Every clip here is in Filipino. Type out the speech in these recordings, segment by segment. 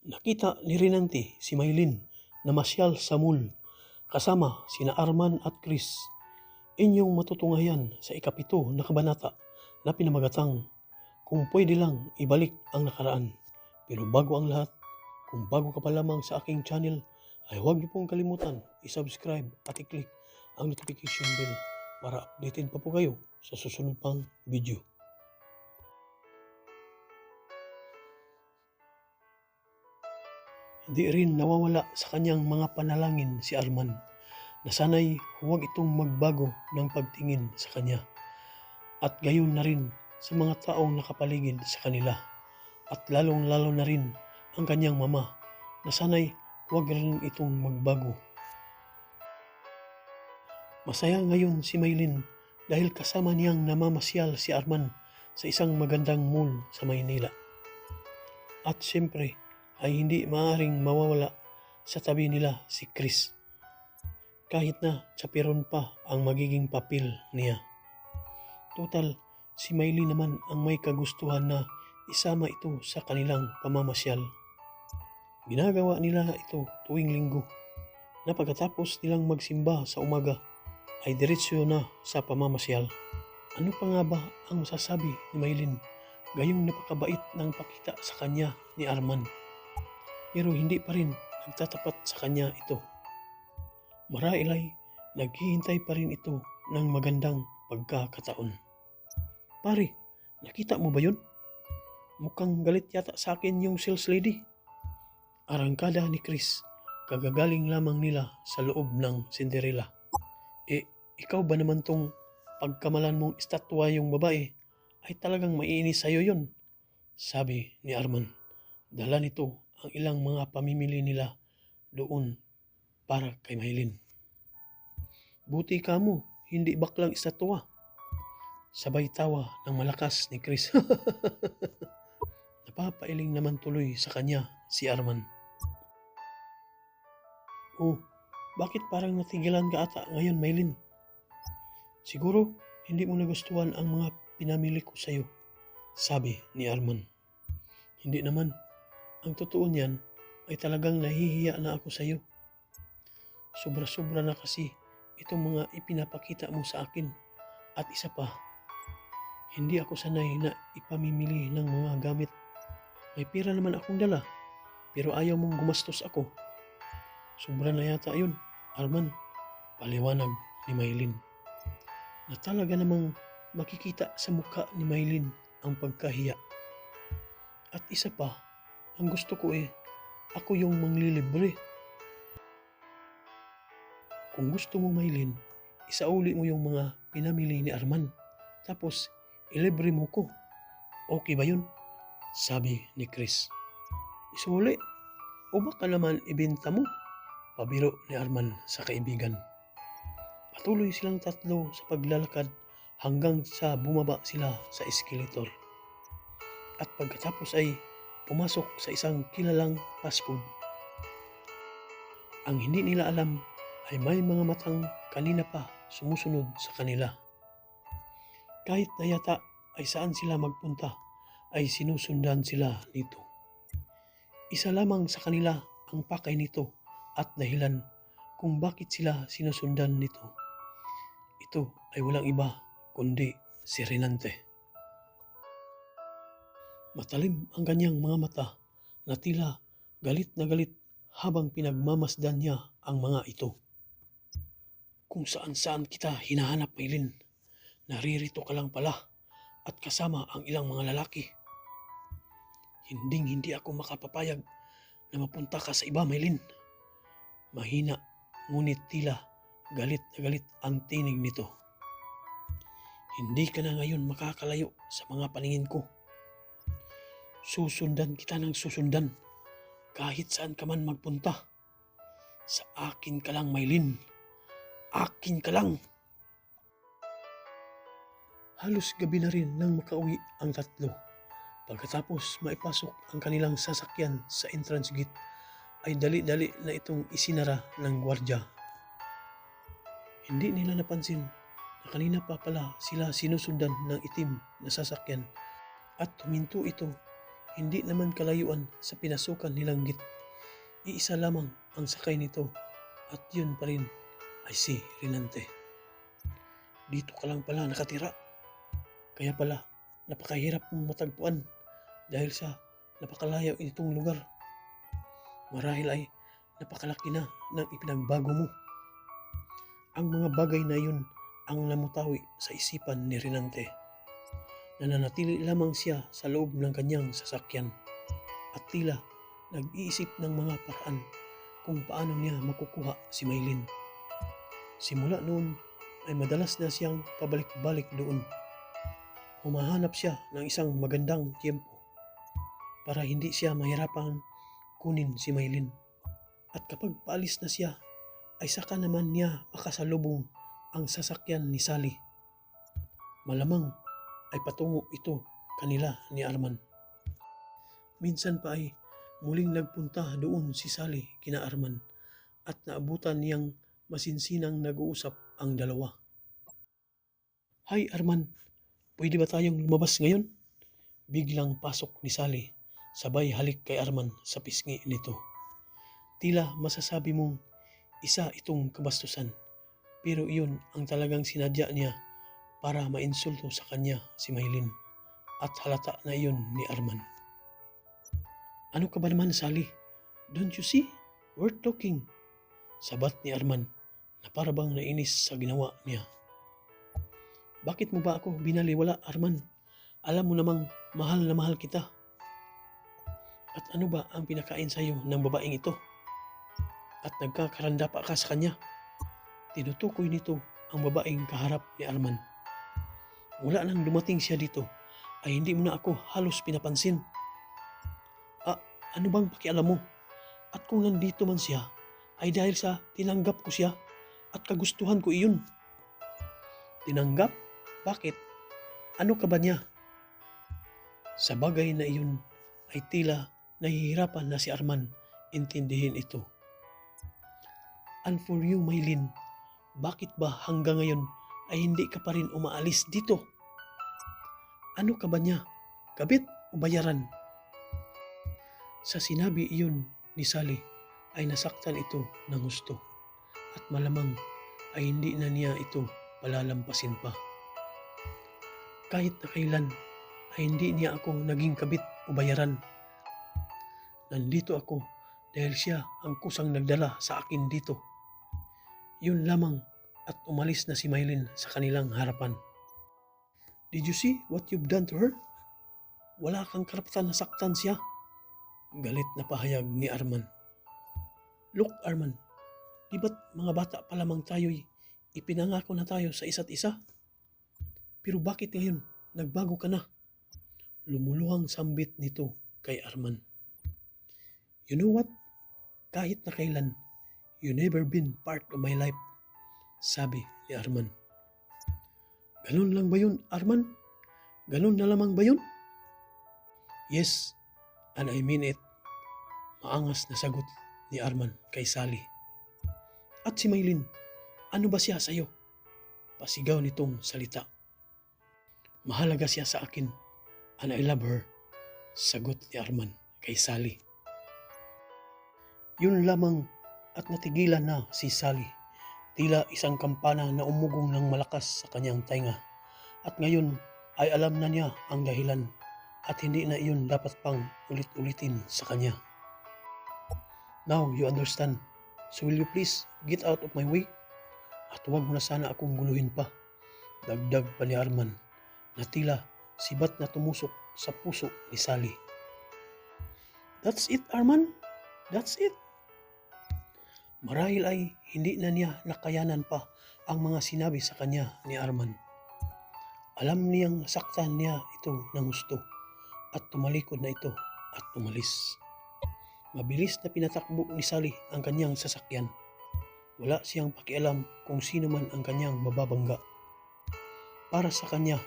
Nakita ni Rinante si Maylin na masyal sa mall kasama sina Arman at Chris. Inyong matutunghayan sa ikapito na kabanata na pinamagatang kung pwede lang ibalik ang nakaraan. Pero bago ang lahat, kung bago ka pa lamang sa aking channel, ay huwag niyo pong kalimutan i-subscribe at i-click ang notification bell para updated pa po kayo sa susunod pang video. Hindi rin nawawala sa kanyang mga panalangin si Arman na sana'y huwag itong magbago ng pagtingin sa kanya at gayon na rin sa mga taong nakapaligid sa kanila at lalong-lalo na rin ang kanyang mama na sana'y huwag rin itong magbago. Masaya ngayon si Maylin dahil kasama niyang namamasyal si Arman sa isang magandang mall sa Maynila. At siyempre ay hindi maaaring mawawala sa tabi nila si Chris. Kahit na chaperon pa ang magiging papel niya. Total, si Maylin naman ang may kagustuhan na isama ito sa kanilang pamamasyal. Ginagawa nila ito tuwing linggo na pagkatapos nilang magsimba sa umaga ay diretsyo na sa pamamasyal. Ano pa nga ba ang masasabi ni Maylin gayong napakabait ng pakita sa kanya ni Arman? Pero hindi pa rin nagtatapat sa kanya ito. Marahil ay naghihintay pa rin ito ng magandang pagkakataon. Pare, nakita mo ba yun? Mukhang galit yata sa akin yung sales lady. Arangkada ni Chris, kagagaling lamang nila sa loob ng Cinderella. Ikaw ba naman tong pagkamalan mong estatwa yung babae ay talagang maiinis sa'yo yun? Sabi ni Arman. Dala nito ang ilang mga pamimili nila doon para kay Maylin. Buti ka mo, hindi baklang estatwa. Sabay tawa ng malakas ni Chris. Napapailing naman tuloy sa kanya si Arman. Oh, bakit parang natigilan ka ata ngayon, Maylin? Siguro hindi mo nagustuhan ang mga pinamili ko sa'yo, sabi ni Arman. Hindi naman. Ang totoo niyan ay talagang nahihiya na ako sa'yo. Sobra-sobra na kasi itong mga ipinapakita mo sa akin. At isa pa, hindi ako sanay na ipamimili ng mga gamit. May pera naman akong dala, pero ayaw mong gumastos ako. Sobra na yata yun, Arman, paliwanag ni Maylin. Na talaga namang makikita sa mukha ni Maylin ang pagkahiya. At isa pa, ang gusto ko ako yung manglilibre. Kung gusto mo, Maylin, isauli mo yung mga pinamili ni Arman. Tapos, ilibre mo ko. Okay ba yun? Sabi ni Chris. Isuli? O baka naman ibenta mo? Pabiro ni Arman sa kaibigan. Patuloy silang tatlo sa paglalakad hanggang sa bumaba sila sa escalator. At pagkatapos ay pumasok sa isang kilalang fast food. Ang hindi nila alam ay may mga matang kanina pa sumusunod sa kanila. Kahit na yata ay saan sila magpunta ay sinusundan sila nito. Isa lamang sa kanila ang pakay nito at dahilan kung bakit sila sinusundan nito. Ito ay walang iba kundi si Rinante. Matalim ang kanyang mga mata na tila galit na galit habang pinagmamasdan niya ang mga ito. Kung saan-saan kita hinahanap, Maylin. Naririto ka lang pala at kasama ang ilang mga lalaki. Hindi ako makapapayag na mapunta ka sa iba, Maylin. Mahina ngunit tila galit na galit ang tinig nito. Hindi ka na ngayon makakalayo sa mga paningin ko. Susundan kita ng susundan kahit saan ka man magpunta. Sa akin ka lang, Maylin. Akin ka lang. Halos gabi na rin nang makauwi ang tatlo. Pagkatapos maipasok ang kanilang sasakyan sa entrance gate ay dali-dali na itong isinara ng gwardya. Hindi nila napansin na kanina pa pala sila sinusundan ng itim na sasakyan at huminto ito hindi naman kalayuan sa pinasukan nilang git. Iisa lamang ang sakay nito at yun pa rin ay si Rinante. Dito ka lang pala nakatira. Kaya pala napakahirap mong matagpuan dahil sa napakalayo itong lugar. Marahil ay napakalaki na ng ipinagbago mo. Ang mga bagay na yun ang namutawi sa isipan ni Rinante. Nananatili lamang siya sa loob ng kanyang sasakyan at tila nag-iisip ng mga paraan kung paano niya makukuha si Maylin. Simula noon ay madalas na siyang pabalik-balik doon. Humahanap siya ng isang magandang tiempo para hindi siya mahirapan kunin si Maylin. At kapag paalis na siya ay saka naman niya makasalubong ang sasakyan ni Sally. Malamang ay patungo ito kanila ni Arman. Minsan pa ay muling nagpunta doon si Sally kina Arman at naabutan niyang masinsinang nag-uusap ang dalawa. Hi Arman, pwede ba tayong lumabas ngayon? Biglang pasok ni Sally, sabay halik kay Arman sa pisngi nito. Tila masasabi mong isa itong kabastusan, pero iyon ang talagang sinadya niya para mainsulto sa kanya si Maylin at halata na iyon ni Arman. Ano ka ba naman Sally? Don't you see? We're talking. Sabat ni Arman na parabang nainis sa ginawa niya. Bakit mo ba ako binaliwala Arman? Alam mo namang mahal na mahal kita. At ano ba ang pinakain sa iyo ng babaeng ito? At nagkakaranda pa ka sa kanya. Tinutukoy nito ang babaeng kaharap ni Arman. Mula nang dumating siya dito ay hindi mo na ako halos pinapansin. Ano bang pakialam mo? At kung nandito man siya ay dahil sa tinanggap ko siya at kagustuhan ko iyon. Tinanggap? Bakit? Ano ka ba niya? Sa bagay na iyon ay tila nahihirapan na si Arman intindihin ito. And for you, Maylin, bakit ba hanggang ngayon ay hindi ka pa rin umaalis dito? Ano ka ba niya? Kabit o bayaran? Sa sinabi iyon ni Sally ay nasaktan ito ng husto at malamang ay hindi na niya ito palalampasin pa. Kahit na kailan ay hindi niya ako naging kabit o bayaran. Nandito ako dahil siya ang kusang nagdala sa akin dito. Yun lamang at umalis na si Maylin sa kanilang harapan. Did you see what you've done to her? Wala kang karapatan na saktan siya. Galit na pahayag ni Arman. Look Arman, di ba't mga bata pa lamang tayo'y ipinangako na tayo sa isa't isa? Pero bakit ngayon nagbago ka na? Lumuluhang sambit nito kay Arman. You know what? Kahit na kailan, you never been part of my life, sabi ni Arman. Ganun lang ba yun, Arman? Ganun na lamang ba yun? Yes, and I mean it. Maangas na sagot ni Arman kay Sally. At si Maylin, ano ba siya sa'yo? Pasigaw nitong salita. Mahalaga siya sa akin and I love her, sagot ni Arman kay Sally. Yun lamang at natigilan na si Sally. Tila isang kampana na umugong ng malakas sa kanyang tainga. At ngayon ay alam na niya ang dahilan at hindi na iyon dapat pang ulit-ulitin sa kanya. Now you understand. So will you please get out of my way? At huwag mo na sana akong guluhin pa. Dagdag pa ni Arman na tila sibat na tumusok sa puso ni Sally. That's it Arman. That's it. Marahil ay hindi na niya nakayanan pa ang mga sinabi sa kanya ni Arman. Alam niyang saktan niya ito ng gusto at tumalikod na ito at umalis. Mabilis na pinatakbo ni Sally ang kanyang sasakyan. Wala siyang pakialam kung sino man ang kanyang mababangga. Para sa kanya,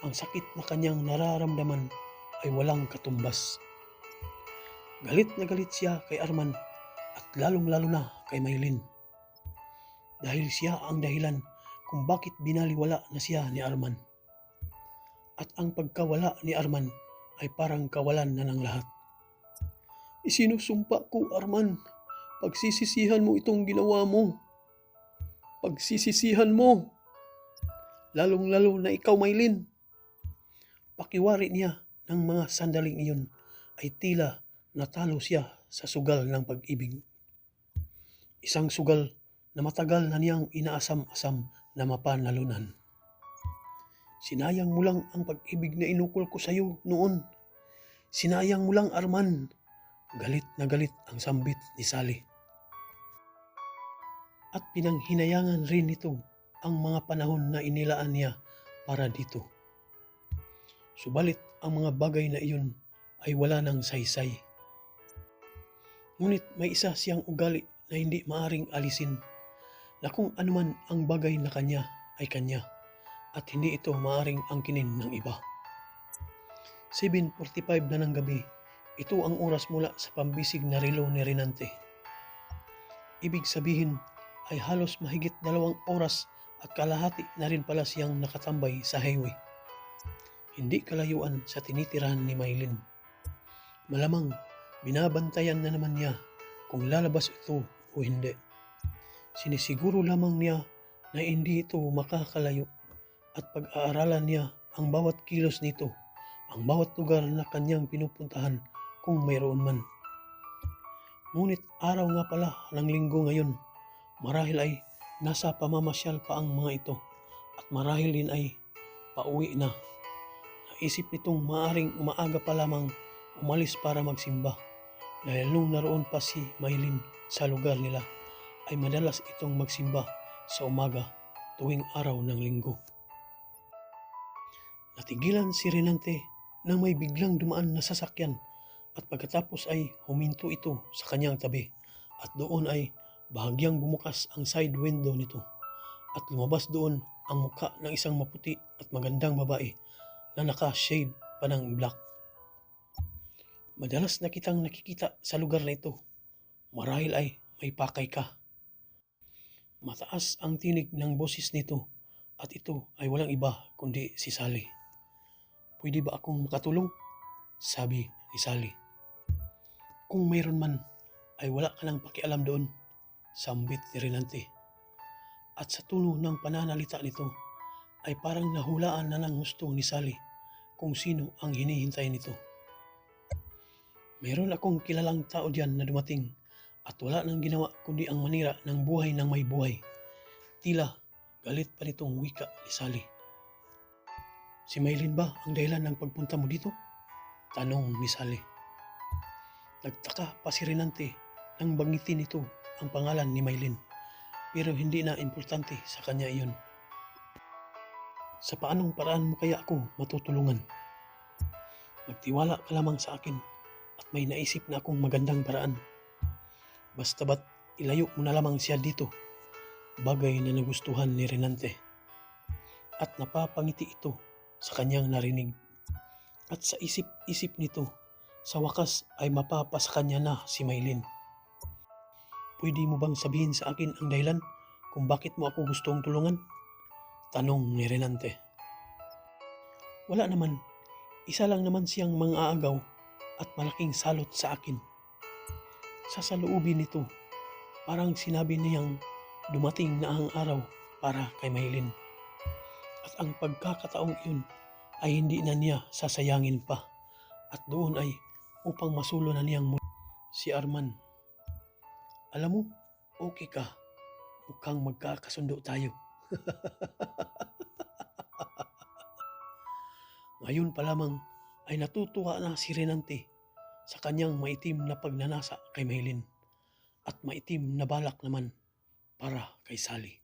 ang sakit na kanyang nararamdaman ay walang katumbas. Galit na galit siya kay Arman at lalong-lalo na kay Maylin. Dahil siya ang dahilan kung bakit binaliwala na siya ni Arman. At ang pagkawala ni Arman ay parang kawalan na ng lahat. Isinusumpa ko, Arman, pagsisisihan mo itong ginawa mo. Pagsisisihan mo. Lalong-lalo na ikaw, Maylin. Pakiwari niya ng mga sandaling iyon ay tila natalo siya sa sugal ng pag-ibig. Isang sugal na matagal na niyang inaasam-asam na mapanalunan. Sinayang mo lang ang pag-ibig na inukol ko sa iyo noon. Sinayang mo lang, Arman. Galit na galit ang sambit ni Sally. At pinanghinayangan rin nito ang mga panahon na inilaan niya para dito. Subalit ang mga bagay na iyon ay wala ng saysay. Ngunit may isa siyang ugali na hindi maaring alisin, na kung anuman ang bagay na kanya ay kanya at hindi ito maaring angkinin ng iba. 7:45 na ng gabi, ito ang oras mula sa pambisig na relo ni Renante. Ibig sabihin ay halos mahigit 2 oras at kalahati na rin pala siyang nakatambay sa highway. Hindi kalayuan sa tinitirahan ni Maylin. Malamang binabantayan na naman niya kung lalabas ito o hindi. Sinisiguro lamang niya na hindi ito makakalayo at pag-aaralan niya ang bawat kilos nito, ang bawat lugar na kanyang pinupuntahan kung mayroon man. Ngunit araw nga pala ng linggo ngayon, marahil ay nasa pamamasyal pa ang mga ito at marahil din ay pauwi na. Naisip nitong maaring umaaga pa lamang umalis para magsimba dahil nung naroon pa si Maylin sa lugar nila ay madalas itong magsimba sa umaga tuwing araw ng linggo. Natigilan si Renante nang may biglang dumaan na sasakyan at pagkatapos ay huminto ito sa kanyang tabi at doon ay bahagyang bumukas ang side window nito at lumabas doon ang mukha ng isang maputi at magandang babae na naka-shade pa ng black. Madalas na kitang nakikita sa lugar na ito. Marahil ay may pakay ka. Mataas ang tinig ng boses nito at ito ay walang iba kundi si Sally. Pwede ba akong makatulong? Sabi ni Sally. Kung mayroon man ay wala ka nang pakialam doon, sambit ni Renante. At sa tono ng pananalita nito ay parang nahulaan na ng gusto ni Sally kung sino ang hinihintay nito. Mayroon akong kilalang tao diyan na dumating at wala nang ginawa kundi ang manira ng buhay ng may buhay. Tila galit pa nitong wika ni Sally. Si Maylin ba ang dahilan ng pagpunta mo dito? Tanong ni Sally. Nagtaka pa si Renante nang banggitin nito ang pangalan ni Maylin, pero hindi na importante sa kanya iyon. Sa paanong paraan mo kaya ako matutulungan? Magtiwala ka lamang sa akin at may naisip na akong magandang paraan. Basta ba't ilayo mo na lamang siya dito? Bagay na nagustuhan ni Renante. At napapangiti ito sa kanyang narinig. At sa isip-isip nito, sa wakas ay mapapasa kanya na si Maylin. Pwede mo bang sabihin sa akin ang dahilan kung bakit mo ako gustong tulungan? Tanong ni Renante. Wala naman, isa lang naman siyang mang-aagaw at malaking salot sa akin. Sa saloobin nito, parang sinabi niyang dumating na ang araw para kay Maylin. At ang pagkakataong iyon ay hindi na niya sasayangin pa at doon ay upang masulo na niyang muli si Arman. Alam mo, okay ka. Mukhang magkakasundo tayo. Ngayon pa lamang ay natutuwa na si Renante sa kanyang maitim na pagnanasa kay Maylin at maitim na balak naman para kay Sally.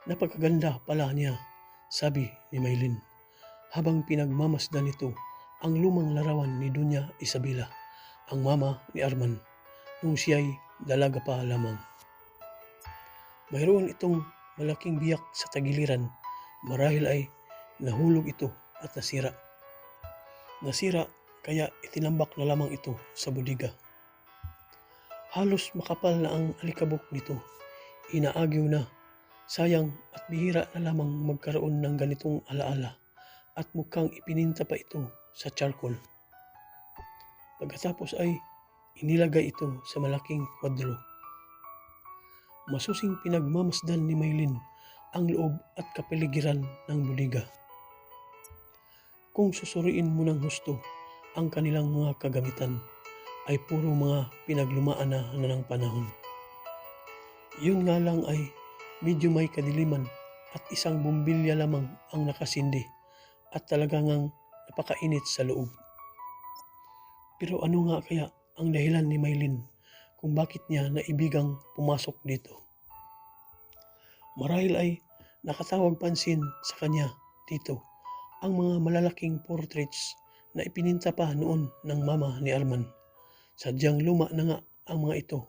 Napakaganda pala niya, sabi ni Maylin habang pinagmamasdan nito ang lumang larawan ni Doña Isabela, ang mama ni Arman, nung siya'y dalaga pa lamang. Mayroon itong malaking biyak sa tagiliran, marahil ay nahulog ito at nasira. Nasira kaya itinambak na lamang ito sa bodega. Halos makapal na ang alikabok nito, inaagyo na. Sayang at bihira na lamang magkaroon ng ganitong alaala at mukhang ipininta pa ito sa charcoal. Pagkatapos ay inilagay ito sa malaking kwadro. Masusing pinagmamasdan ni Maylin ang loob at kapaligiran ng bodega. Kung susuriin mo ng husto, ang kanilang mga kagamitan ay puro mga pinaglumaan na ng panahon. Yun nga lang ay medyo may kadiliman at isang bumbilya lamang ang nakasindi at talagang napakainit sa loob. Pero ano nga kaya ang dahilan ni Maylin kung bakit niya naibigang pumasok dito? Marahil ay nakatawag pansin sa kanya dito ang mga malalaking portraits na ipininta pa noon ng mama ni Arman. Sadyang luma na nga ang mga ito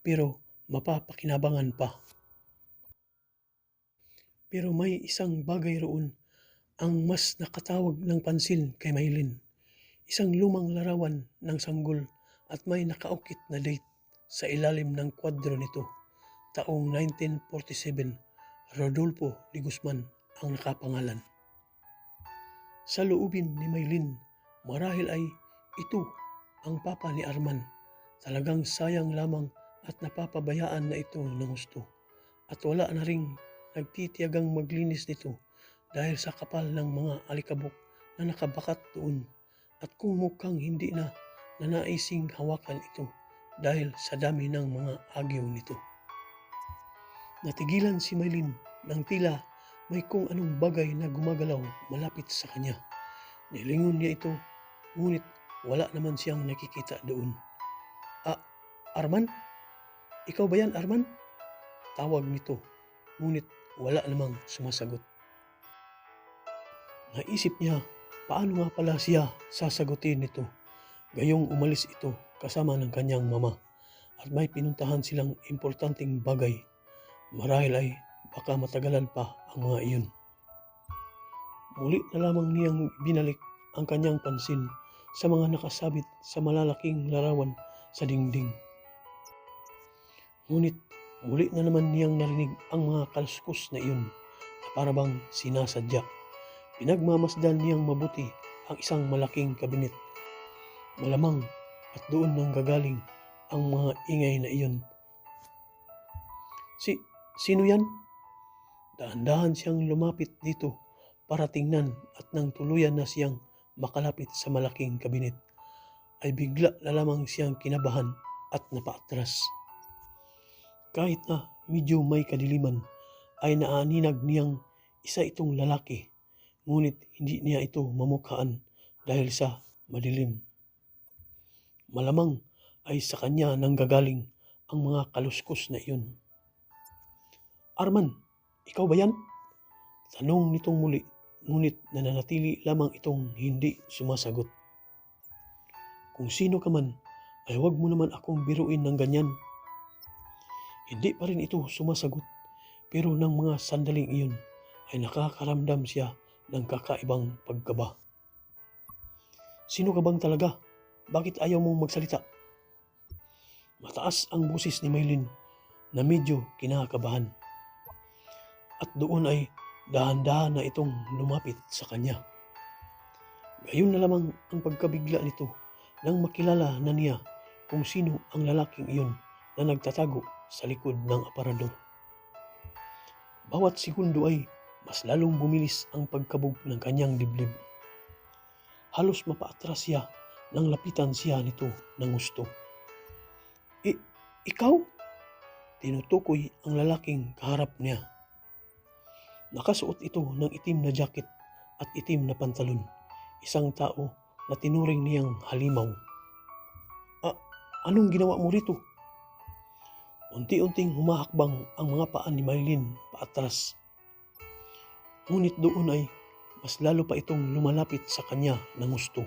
pero mapapakinabangan pa. Pero may isang bagay roon ang mas nakatawag ng pansin kay Maylin. Isang lumang larawan ng sanggol at may nakaukit na date sa ilalim ng kwadro nito. Taong 1947, Rodolfo de Guzman ang nakapangalan. Sa loobin ni Maylin, marahil ay ito ang papa ni Arman. Talagang sayang lamang at napapabayaan na ito ng gusto. At wala na ring nagtitiyagang maglinis nito dahil sa kapal ng mga alikabok na nakabakat doon. At kung mukhang hindi na nanaising hawakan ito dahil sa dami ng mga agyo nito. Natigilan si Maylin nang tila may kung anong bagay na gumagalaw malapit sa kanya. Nilingon niya ito, ngunit wala naman siyang nakikita doon. Arman? Ikaw ba yan, Arman? Tawag nito, ngunit wala namang sumasagot. Naisip niya, paano nga pala siya sasagutin nito? Gayong umalis ito kasama ng kanyang mama at may pinuntahan silang importanteng bagay. Marahil ay baka matagalan pa ang mga iyon. Muli na lamang niyang binalik ang kanyang pansin sa mga nakasabit sa malalaking larawan sa dingding. Ngunit muli na naman niyang narinig ang mga kaluskos na iyon na parabang sinasadya. Pinagmamasdan niyang mabuti ang isang malaking kabinet. Malamang at doon nang gagaling ang mga ingay na iyon. Sino yan? Dahan-dahan siyang lumapit dito para tingnan at nang tuluyan na siyang makalapit sa malaking kabinet, ay bigla na lamang siyang kinabahan at napaatras. Kahit na medyo may kadiliman, ay naaninag niyang isa itong lalaki, ngunit hindi niya ito mamukhaan dahil sa madilim. Malamang ay sa kanya nang gagaling ang mga kaluskos na iyon. Arman, ikaw ba yan? Tanong nitong muli, ngunit nananatili lamang itong hindi sumasagot. Kung sino ka man, ay huwag mo naman akong biruin ng ganyan. Hindi pa rin ito sumasagot, pero ng mga sandaling iyon ay nakakaramdam siya ng kakaibang pagkaba. Sino ka bang talaga? Bakit ayaw mong magsalita? Mataas ang boses ni Maylin na medyo kinakabahan. At doon ay dahan-dahan na itong lumapit sa kanya. Gayon na lamang ang pagkabigla nito nang makilala na niya kung sino ang lalaking iyon na nagtatago sa likod ng aparador. Bawat segundo ay mas lalong bumilis ang pagkabog ng kanyang dibdib. Halos mapaatras siya nang lapitan siya nito ng gusto. Ikaw? Tinutukoy ang lalaking kaharap niya. Nakasuot ito ng itim na jacket at itim na pantalon. Isang tao na tinuring niyang halimaw. Anong ginawa mo rito? Unti-unting humahakbang ang mga paa ni Maylin paatras. Ngunit doon ay mas lalo pa itong lumalapit sa kanya ng gusto.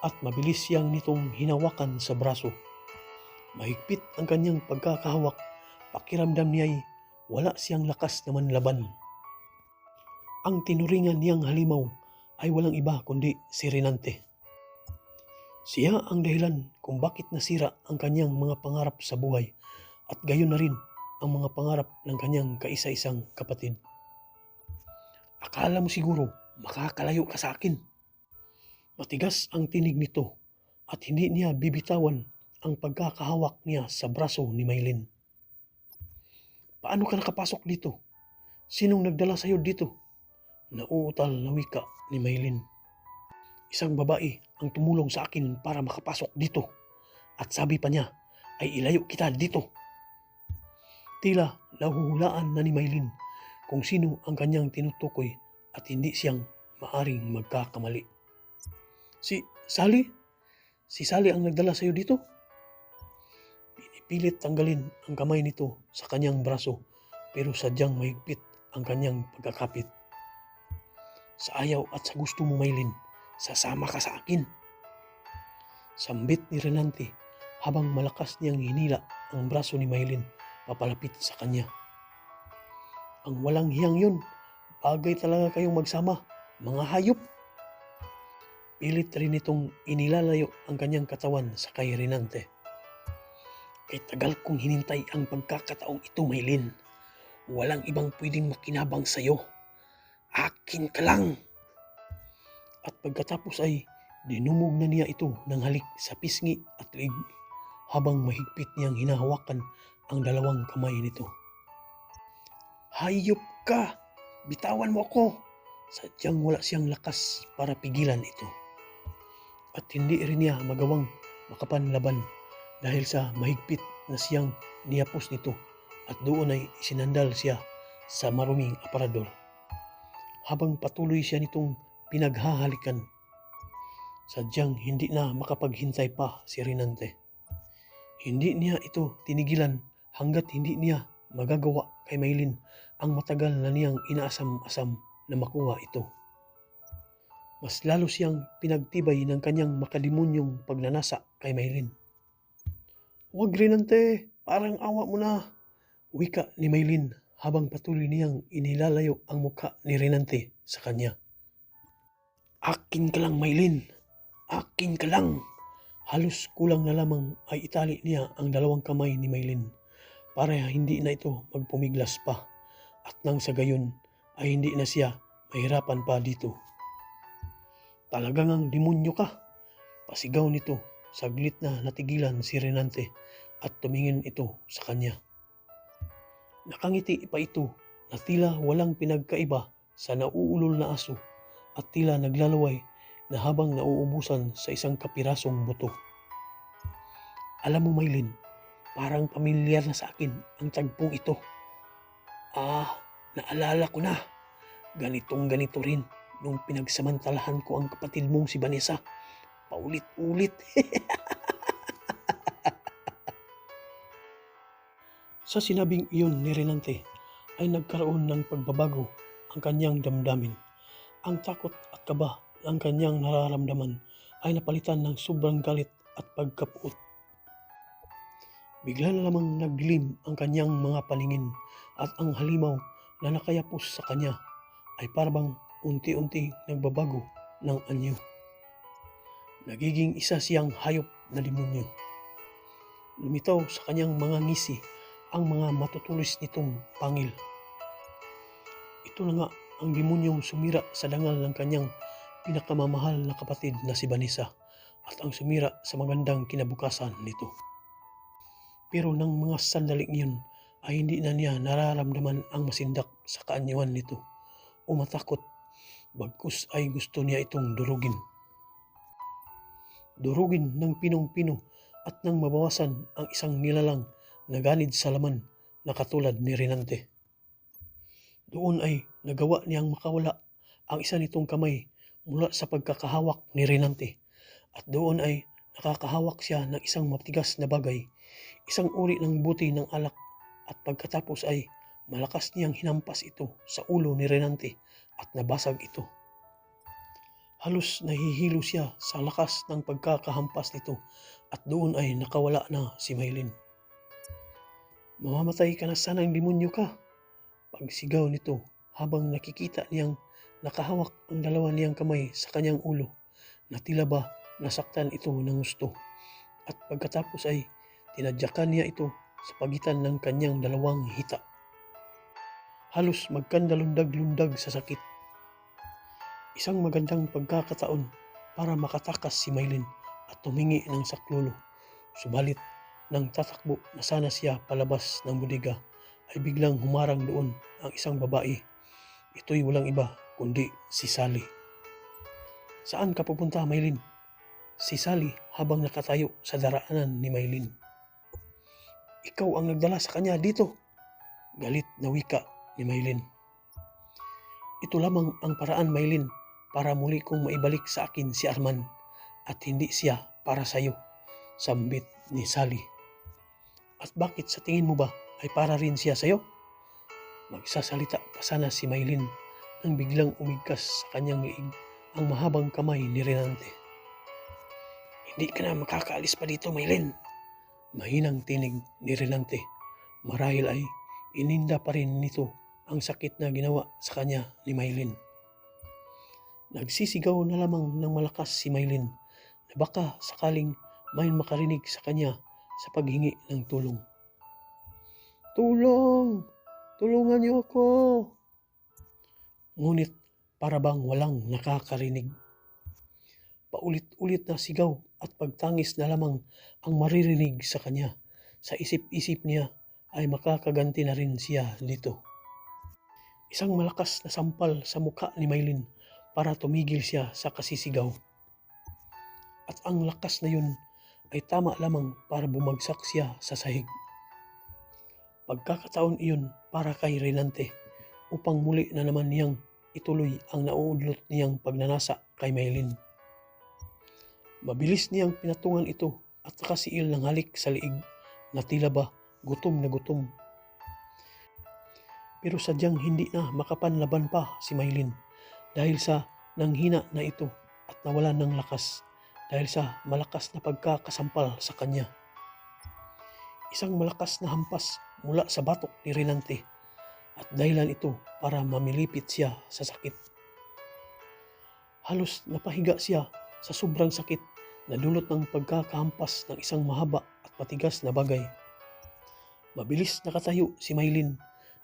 At mabilis siyang nitong hinawakan sa braso. Mahigpit ang kanyang pagkakahawak. Pakiramdam niya ay wala siyang lakas na manlaban. Ang tinuringan niyang halimaw ay walang iba kundi si Renante. Siya ang dahilan kung bakit nasira ang kanyang mga pangarap sa buhay at gayon na rin ang mga pangarap ng kanyang kaisa-isang kapatid. Akala mo siguro makakalayo ka sa akin. Matigas ang tinig nito at hindi niya bibitawan ang pagkakahawak niya sa braso ni Maylin. Paano ka nakapasok dito? Sinong nagdala sa'yo dito? Nauutal na wika ni Maylin. Isang babae ang tumulong sa akin para makapasok dito. At sabi pa niya ay ilayo kita dito. Tila nahuhulaan na ni Maylin kung sino ang kanyang tinutukoy at hindi siyang maaring magkakamali. Si Sally? Si Sally ang nagdala sa iyo dito? Pinipilit tanggalin ang kamay nito sa kanyang braso pero sadyang mahigpit ang kanyang pagkakapit. Sa ayaw at sa gusto mo, Maylin, sasama ka sa akin. Sambit ni Renante habang malakas niyang hinila ang braso ni Maylin papalapit sa kanya. Ang walang hiyang yun, bagay talaga kayong magsama, mga hayop. Pilit rin itong inilalayo ang kanyang katawan sa kay Renante. Kay tagal kong hinintay ang pagkakataong ito, Maylin. Walang ibang pwedeng makinabang sa'yo. Akin ka lang. At pagkatapos ay dinumog na niya ito ng halik sa pisngi at liig habang mahigpit niyang hinahawakan ang dalawang kamay nito. Hayop ka! Bitawan mo ako! Sadyang wala siyang lakas para pigilan ito. At hindi rin niya magawang makapanlaban dahil sa mahigpit na siyang niyapos nito at doon ay sinandal siya sa maruming aparador. Habang patuloy siya nitong pinaghahalikan, sadyang hindi na makapaghintay pa si Renante. Hindi niya ito tinigilan hanggat hindi niya magagawa kay Maylin ang matagal na niyang inaasam-asam na makuha ito. Mas lalo siyang pinagtibay ng kanyang makademonyong pagnanasa kay Maylin. Huwag Renante, parang awa mo na, wika ni Maylin habang patuloy niyang inilalayo ang mukha ni Renante sa kanya. Akin ka lang, Maylin, akin ka lang. Halos kulang na lamang ay itali niya ang dalawang kamay ni Maylin para hindi na ito magpumiglas pa at nang sa gayon ay hindi na siya mahirapan pa dito. Talagang ang demonyo ka, pasigaw nito. Saglit na natigilan si Renante at tumingin ito sa kanya. Nakangiti pa ito na tila walang pinagkaiba sa nauulol na aso at tila naglalaway na habang nauubusan sa isang kapirasong buto. Alam mo, Maylin, parang pamilyar na sa akin ang tagpong ito. Naalala ko na. Ganitong ganito rin nung pinagsamantalahan ko ang kapatid mong si Vanessa. Paulit-ulit. Sa sinabing iyon ni Renante ay nagkaroon ng pagbabago ang kanyang damdamin. Ang takot at kaba ang kanyang nararamdaman ay napalitan ng sobrang galit at pagkapuot. Bigla na lamang nagdilim ang kanyang mga paningin at ang halimaw na nakayapos sa kanya ay parang unti-unti nagbabago ng anyo. Nagiging isa siyang hayop na demonyo. Lumitaw sa kanyang mga ngisi ang mga matutulis nitong pangil. Ito na nga ang demonyong sumira sa dangal ng kanyang pinakamamahal na kapatid na si Vanessa at ang sumira sa magandang kinabukasan nito. Pero nang mga sandaling iyon ay hindi na niya nararamdaman ang masindak sa kaanyuan nito o matakot, bagkus ay gusto niya itong durugin. Durugin ng pinong-pino at nang mabawasan ang isang nilalang na ganid sa laman na katulad ni Renante. Doon ay nagawa niyang makawala ang isa nitong kamay mula sa pagkakahawak ni Renante at doon ay nakakahawak siya ng isang matigas na bagay, isang uri ng buti ng alak at pagkatapos ay malakas niyang hinampas ito sa ulo ni Renante at nabasag ito. Halos nahihilo siya sa lakas ng pagkakahampas nito at doon ay nakawala na si Maylin. Mamamatay ka na sanang demonyo ka, pagsigaw nito habang nakikita niyang nakahawak ang dalawa niyang kamay sa kanyang ulo na tila ba nasaktan ito ng gusto at pagkatapos ay tinadyakan niya ito sa pagitan ng kanyang dalawang hita. Halos magkandalundag-lundag sa sakit. Isang magandang pagkakataon para makatakas si Maylin at tumingi ng saklolo. Subalit nang tatakbo na sana siya palabas ng bodega ay biglang humarang doon ang isang babae. Ito'y walang iba kundi si Sally. "Saan ka pupunta, Maylin?" Si Sally habang nakatayo sa daraanan ni Maylin. "Ikaw ang nagdala sa kanya dito," galit na wika ni Maylin. "Ito lamang ang paraan, Maylin, para muli kong maibalik sa akin si Arman at hindi siya para sa'yo," sambit ni Sally. "At bakit sa tingin mo ba ay para rin siya sa'yo?" Magsasalita pa sana si Maylin nang biglang umigkas sa kanyang liig ang mahabang kamay ni Renante. "Hindi ka na makakaalis pa dito, Maylin," mahinang tinig ni Renante. Marahil ay ininda pa rin nito ang sakit na ginawa sa kanya ni Maylin. Nagsisigaw na lamang ng malakas si Maylin na baka sakaling may makarinig sa kanya sa paghingi ng tulong. "Tulong! Tulungan niyo ako!" Ngunit para bang walang nakakarinig. Paulit-ulit na sigaw at pagtangis na lamang ang maririnig sa kanya. Sa isip-isip niya ay makakaganti na rin siya dito. Isang malakas na sampal sa mukha ni Maylin para tumigil siya sa kasisigaw. At ang lakas na yun ay tama lamang para bumagsak siya sa sahig. Pagkakataon iyon para kay Renante upang muli na naman niyang ituloy ang nauudlot niyang pagnanasa kay Maylin. Mabilis niyang pinatungan ito at nakasiil ng halik sa liig na tila ba gutom na gutom. Pero sadyang hindi na makapanlaban pa si Maylin dahil sa nanghina na ito at nawalan ng lakas dahil sa malakas na pagkakasampal sa kanya. Isang malakas na hampas mula sa batok ni Renante at dahilan ito para mamilipit siya sa sakit. Halos napahiga siya sa sobrang sakit na dulot ng pagkakahampas ng isang mahaba at matigas na bagay. Mabilis nakatayo si Maylin.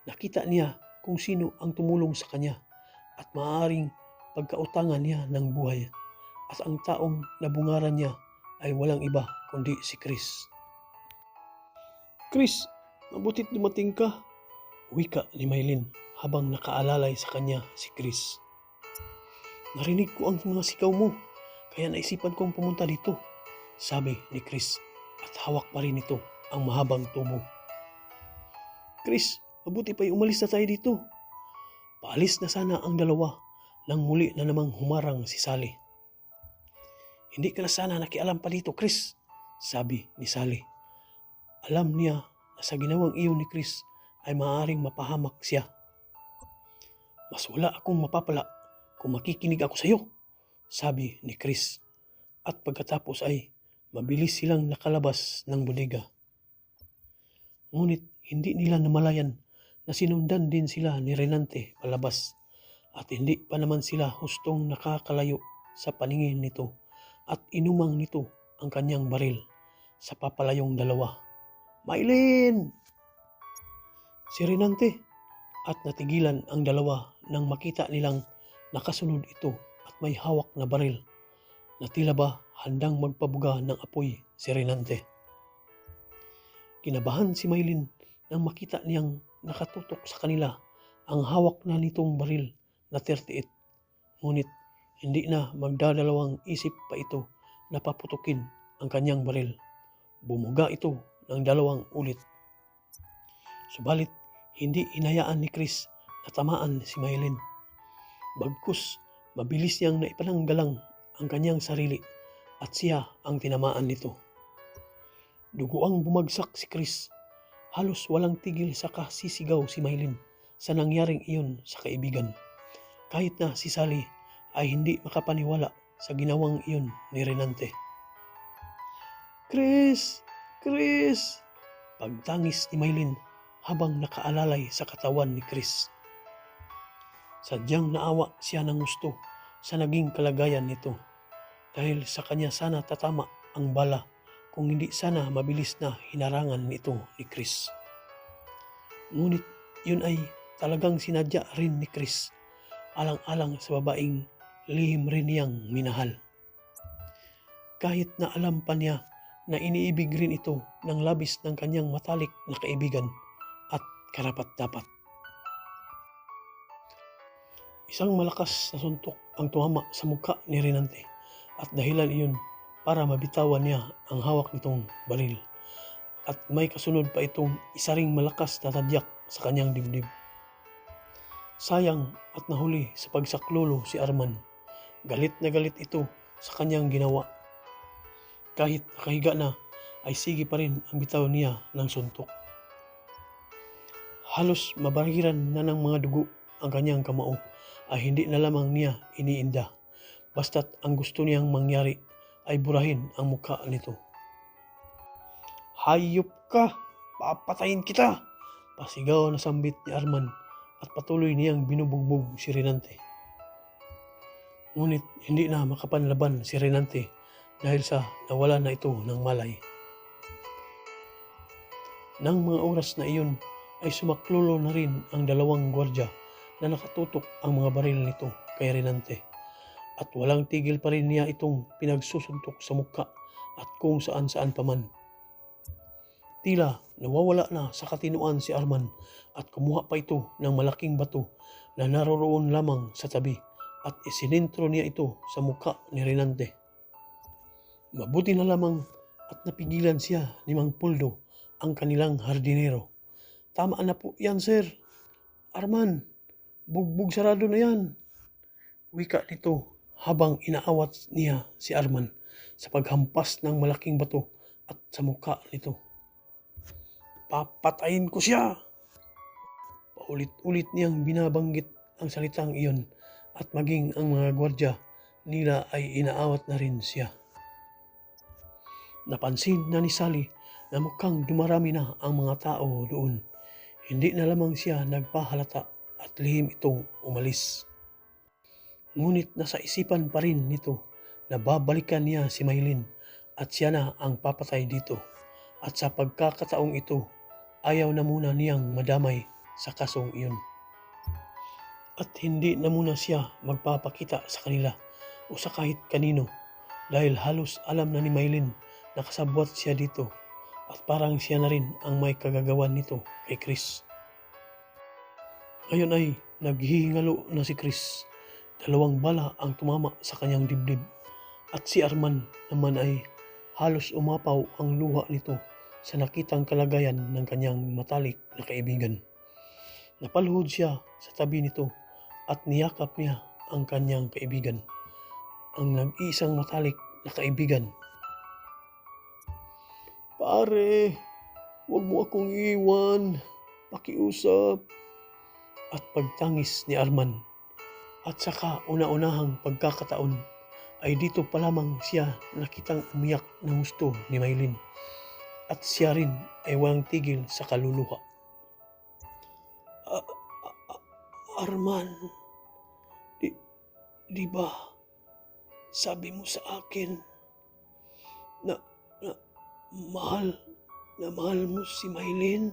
Nakita niya kung sino ang tumulong sa kanya at maaaring pagkautangan niya ng buhay, at ang taong nabungaran niya ay walang iba kundi si Chris. "Chris, mabutit dumating ka," wika ni Maylin habang nakaalalay sa kanya si Chris. "Narinig ko ang mga sigaw mo, kaya naisipan kong pumunta dito," sabi ni Chris at hawak pa rin ito ang mahabang tubo. "Chris, mabuti pa'y umalis na tayo dito." Paalis na sana ang dalawa nang muli na namang humarang si Sally. "Hindi ka na sana nakialam pa dito, Chris," sabi ni Sally. Alam niya na sa ginawang iyon ni Chris ay maaaring mapahamak siya. "Mas wala akong mapapala kung makikinig ako sa iyo," sabi ni Chris. At pagkatapos ay mabilis silang nakalabas ng bodega. Ngunit hindi nila namalayan na sinundan din sila ni Renante palabas at hindi pa naman sila hustong nakakalayo sa paningin nito at inumang nito ang kanyang baril sa papalayong dalawa. "Maylin!" Si Renante at natigilan ang dalawa nang makita nilang nakasunod ito at may hawak na baril na tila ba handang magpabuga ng apoy si Renante. Kinabahan si Maylin nang makita niyang nakatutok sa kanila ang hawak na nitong baril na 38. Ngunit hindi na magdadalawang isip pa ito na paputukin ang kanyang baril. Bumuga ito ng 2 ulit. Subalit hindi hinayaan ni Chris na tamaan si Maylin. Bagkus mabilis niyang naipananggalang ang kanyang sarili at siya ang tinamaan nito. Duguang bumagsak si Chris. Halos walang tigil sa kasisigaw si Maylin sa nangyaring iyon sa kaibigan. Kahit na si Sally ay hindi makapaniwala sa ginawang iyon ni Renante. "Chris! Chris!" Pagtangis ni Maylin habang nakaalalay sa katawan ni Chris. Sadyang naawa siya ng gusto sa naging kalagayan nito dahil sa kanya sana tatama ang bala kung hindi sana mabilis na hinarangan nito ni Chris. Ngunit yun ay talagang sinadya rin ni Chris alang-alang sa babaeng lihim rin niyang minahal. Kahit na alam pa niya na iniibig rin ito ng labis ng kanyang matalik na kaibigan at karapat-dapat. Isang malakas na suntok ang tumama sa mukha ni Renante at dahilan iyon para mabitawan niya ang hawak nitong baril. At may kasunod pa itong isa ring malakas na tadyak sa kanyang dibdib. Sayang at nahuli sa pagsaklolo si Arman. Galit na galit ito sa kanyang ginawa. Kahit nakahiga na ay sige pa rin ang bitaw niya ng suntok. Halos mabariran na ng mga dugo ang kanyang kamao ay hindi na lamang niya iniinda. Basta't ang gusto niyang mangyari ay burahin ang mukha nito. "Hayop ka! Papatayin kita!" Pasigaw na sambit ni Arman at patuloy niyang binubugbog si Renante. Ngunit hindi na makapanlaban si Renante dahil sa nawala na ito ng malay. Nang mga oras na iyon ay sumaklolo na rin ang dalawang gwardya na nakatutok ang mga baril nito kay Renante. At walang tigil pa rin niya itong pinagsusuntok sa mukha at kung saan-saan paman. Tila nawawala na sa katinuan si Arman at kumuha pa ito ng malaking bato na naroroon lamang sa tabi at isinintro niya ito sa mukha ni Renante. Mabuti na lamang at napigilan siya ni Mang Puldo, ang kanilang hardinero. "Tama na po yan, sir. Arman, bugbog sarado na yan," wika nito habang inaawat niya si Arman sa paghampas ng malaking bato at sa mukha nito. "Papatayin ko siya!" Paulit-ulit niyang binabanggit ang salitang iyon at maging ang mga gwardya nila ay inaawat na rin siya. Napansin na ni Sally na mukhang dumarami na ang mga tao doon. Hindi na lamang siya nagpahalata at lihim itong umalis. Ngunit nasa isipan pa rin nito na babalikan niya si Maylin at siya na ang papatay dito. At sa pagkakataong ito, ayaw na muna niyang madamay sa kasong iyon. At hindi na muna siya magpapakita sa kanila o sa kahit kanino dahil halos alam na ni Maylin na kasabwat siya dito at parang siya na rin ang may kagagawan nito kay Chris. Ngayon ay naghihingalo na si Chris. 2 bala ang tumama sa kanyang dibdib at si Arman naman ay halos umapaw ang luha nito sa nakitang kalagayan ng kanyang matalik na kaibigan. Napaluhod siya sa tabi nito at niyakap niya ang kanyang kaibigan, ang nag-iisang matalik na kaibigan. "Pare, huwag mo akong iwan, pakiusap," at pagtangis ni Arman. At saka una-unahang pagkakataon ay dito pa lamang siya nakitang umiyak ng gusto ni Maylin at siya rin ay walang tigil sa kaluluha. "Arman, di ba sabi mo sa akin na mahal mo si Maylin?"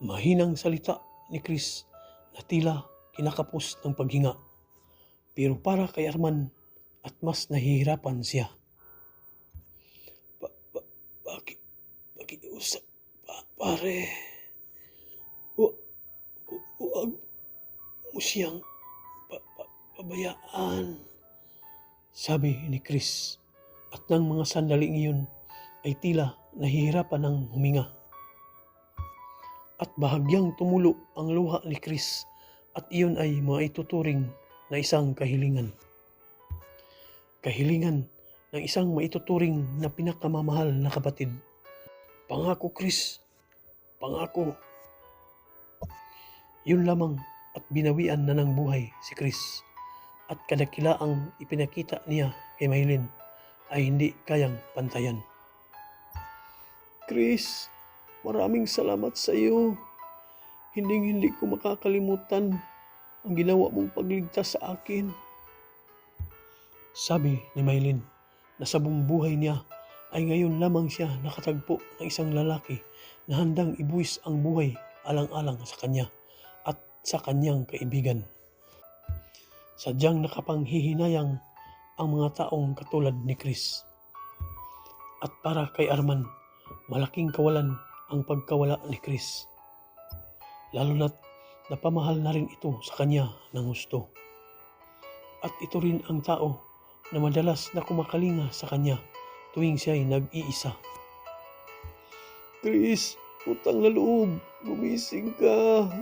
Mahinang salita ni Chris na tila kinakapos ng paghinga. Pero para kay Arman at mas nahihirapan siya. "Pakiusap, pare. Huwag mo siyang pabayaan," sabi ni Chris. At ng mga sandaling iyon ay tila nahihirapan ng huminga. At bahagyang tumulo ang luha ni Chris at iyon ay maituturing na isang kahilingan. Kahilingan ng isang maituturing na pinakamamahal na kapatid. "Pangako, Chris. Pangako." Yun lamang at binawian na ng buhay si Chris. At kadakilaang ipinakita niya kay Maylin ay hindi kayang pantayan. "Chris, maraming salamat sa iyo. Hindi ko makakalimutan ang ginawa mong pagligtas sa akin," sabi ni Maylin na sa buong buhay niya ay ngayon lamang siya nakatagpo ng isang lalaki na handang ibuwis ang buhay alang-alang sa kanya at sa kanyang kaibigan. Sadyang nakapanghihinayang ang mga taong katulad ni Chris. At para kay Arman, malaking kawalan ang pagkawala ni Chris. Lalo na't napamahal na rin ito sa kanya ng husto. At ito rin ang tao na madalas na kumakalinga sa kanya tuwing siya'y nag-iisa. Chris, utang na loob, gumising ka.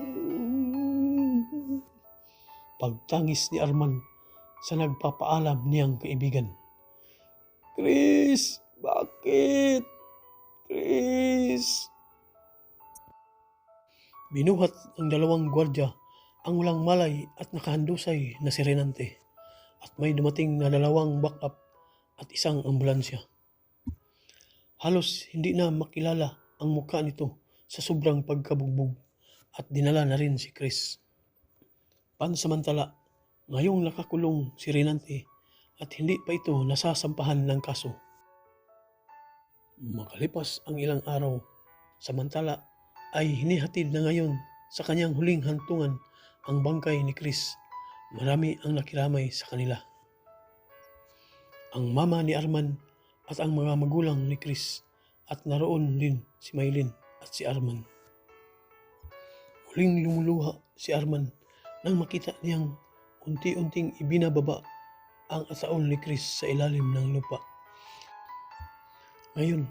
Pagtangis ni Arman sa nagpapaalam niyang kaibigan. Chris, bakit? Chris. Binuhat ng dalawang gwardya ang walang malay at nakahandusay na si Renante at may dumating na dalawang backup at isang ambulansya. Halos hindi na makilala ang mukha nito sa sobrang pagkabugbog at dinala na rin si Chris. Pansamantala, ngayong nakakulong si Renante at hindi pa ito nasasampahan ng kaso. Makalipas ang ilang araw, samantala ay hinihatid na ngayon sa kanyang huling hantungan ang bangkay ni Chris. Marami ang nakiramay sa kanila. Ang mama ni Arman at ang mga magulang ni Chris at naroon din si Maylin at si Arman. Huling lumuluha si Arman nang makita niyang unti-unting ibinababa ang ataol ni Chris sa ilalim ng lupa. Ngayon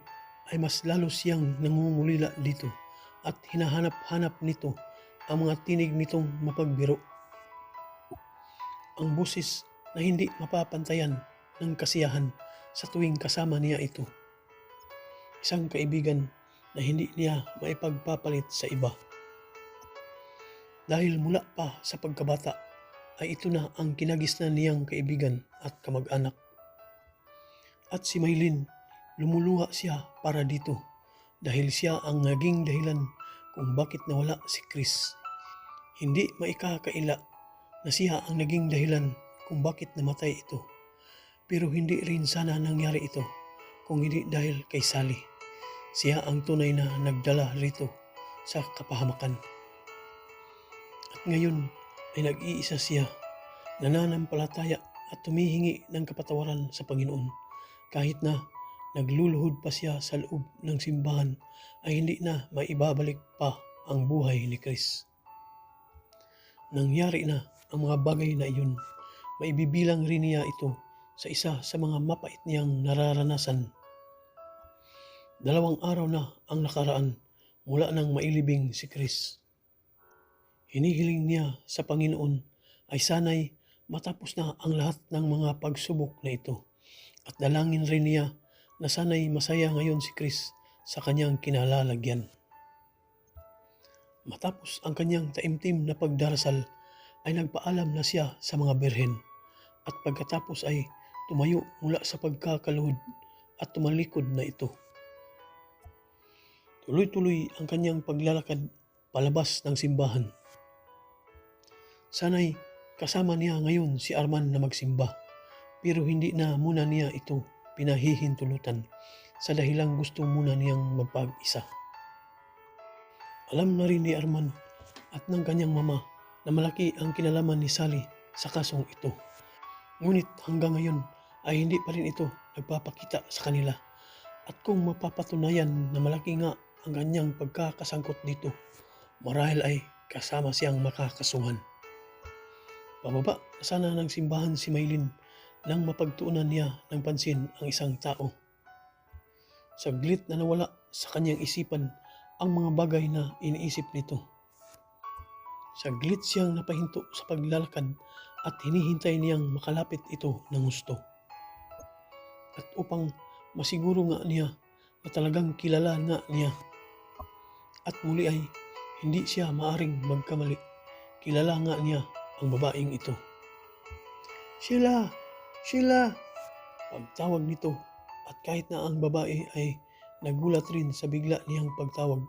ay mas lalo siyang nangungulila dito at hinahanap-hanap nito ang mga tinig nitong mapagbiro. Ang boses na hindi mapapantayan ng kasiyahan sa tuwing kasama niya ito. Isang kaibigan na hindi niya maipagpapalit sa iba. Dahil mula pa sa pagkabata ay ito na ang kinagisnan niyang kaibigan at kamag-anak. At si Maylin, lumuluha siya para dito dahil siya ang naging dahilan kung bakit nawala si Chris. Hindi maikakaila na siya ang naging dahilan kung bakit namatay ito. Pero hindi rin sana nangyari ito kung hindi dahil kay Sally. Siya ang tunay na nagdala rito sa kapahamakan. At ngayon ay nag-iisa siya, nananampalataya at tumihingi ng kapatawaran sa Panginoon. Kahit na nagluluhod pa siya sa loob ng simbahan ay hindi na maibabalik pa ang buhay ni Chris. Nangyari na ang mga bagay na iyon, maibibilang rin niya ito sa isa sa mga mapait niyang nararanasan. 2 araw na ang nakaraan mula nang mailibing si Chris. Hinihiling niya sa Panginoon ay sana'y matapos na ang lahat ng mga pagsubok na ito at dalangin rin niya na sana'y masaya ngayon si Chris sa kanyang kinalalagyan. Matapos ang kanyang taimtim na pagdarasal ay nagpaalam na siya sa mga birhen at pagkatapos ay tumayo mula sa pagkakaluhod at tumalikod na ito. Tuloy-tuloy ang kanyang paglalakad palabas ng simbahan. Sana'y kasama niya ngayon si Arman na magsimba pero hindi na muna niya ito pinahihintulutan sa dahilang gusto muna niyang magpag-isa. Alam na rin ni Arman at ng kanyang mama na malaki ang kinalaman ni Sally sa kasong ito. Ngunit hanggang ngayon ay hindi pa rin ito nagpapakita sa kanila at kung mapapatunayan na malaki nga ang kanyang pagkakasangkot dito, marahil ay kasama siyang makakasuhan. Pababa sana ng simbahan si Maylin nang mapagtuunan niya ng pansin ang isang tao. Saglit na nawala sa kanyang isipan ang mga bagay na iniisip nito. Saglit siyang napahinto sa paglalakad at hinihintay niyang makalapit ito ng husto. At upang masiguro nga niya na talagang kilala nga niya at muli ay hindi siya maaring magkamali, kilala nga niya ang babaeng ito. Sheila! Sheila! Pagtawag nito at kahit na ang babae ay nagulat rin sa bigla niyang pagtawag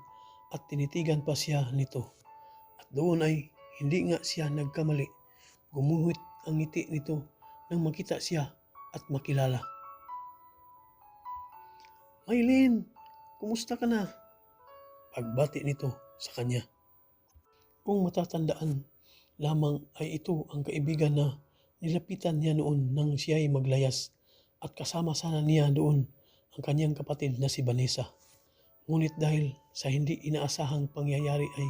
at tinitigan pa siya nito. At doon ay hindi nga siya nagkamali. Gumuhit ang ngiti nito nang makita siya at makilala. Maylin! Kumusta ka na? Pagbati nito sa kanya. Kung matatandaan lamang ay ito ang kaibigan na Nilapitan niya noon nang siya'y maglayas at kasama sana niya doon ang kanyang kapatid na si Vanessa. Ngunit dahil sa hindi inaasahang pangyayari ay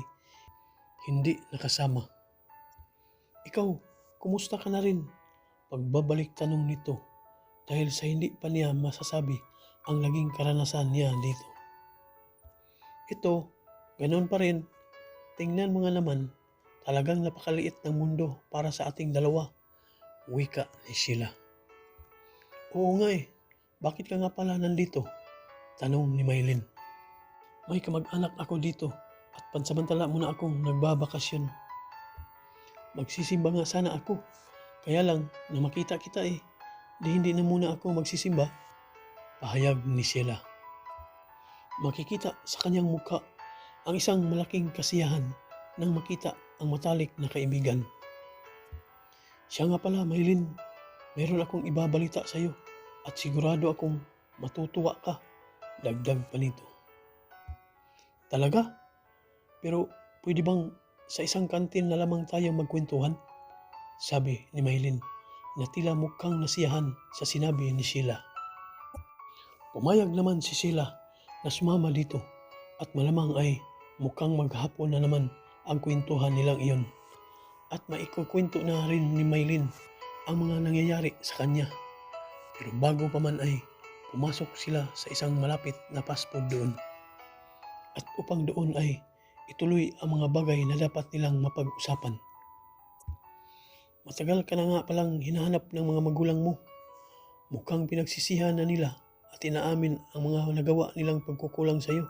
hindi nakasama. Ikaw, kumusta ka na rin? Pagbabalik tanong nito dahil sa hindi pa niya masasabi ang naging karanasan niya dito. Ito, ganoon pa rin. Tingnan mo nga naman, talagang napakaliit ng mundo para sa ating dalawa. Wika ni Sheila. Oo nga eh, bakit ka nga pala nandito? Tanong ni Maylin. May kamag-anak ako dito at pansamantala muna akong nagbabakasyon. Magsisimba nga sana ako, kaya lang na makita kita eh, hindi na muna ako magsisimba. Pahayag ni Sheila. Makikita sa kanyang mukha ang isang malaking kasiyahan nang makita ang matalik na kaibigan. Siya nga pala, Maylin, meron akong ibabalita sa iyo at sigurado akong matutuwa ka. Dagdag pa nito. Talaga? Pero pwede bang sa isang kantin na lamang tayo magkwentuhan? Sabi ni Maylin na tila mukhang nasiyahan sa sinabi ni Sheila. Pumayag naman si Sheila na sumama dito at malamang ay mukhang maghapon na naman ang kwentuhan nilang iyon. At maikukwento na rin ni Maylin ang mga nangyayari sa kanya. Pero bago pa man ay pumasok sila sa isang malapit na fast food doon. At upang doon ay ituloy ang mga bagay na dapat nilang mapag-usapan. Matagal ka na nga palang hinahanap ng mga magulang mo. Mukhang pinagsisihan na nila at inaamin ang mga nagawa nilang pagkukulang sa iyo.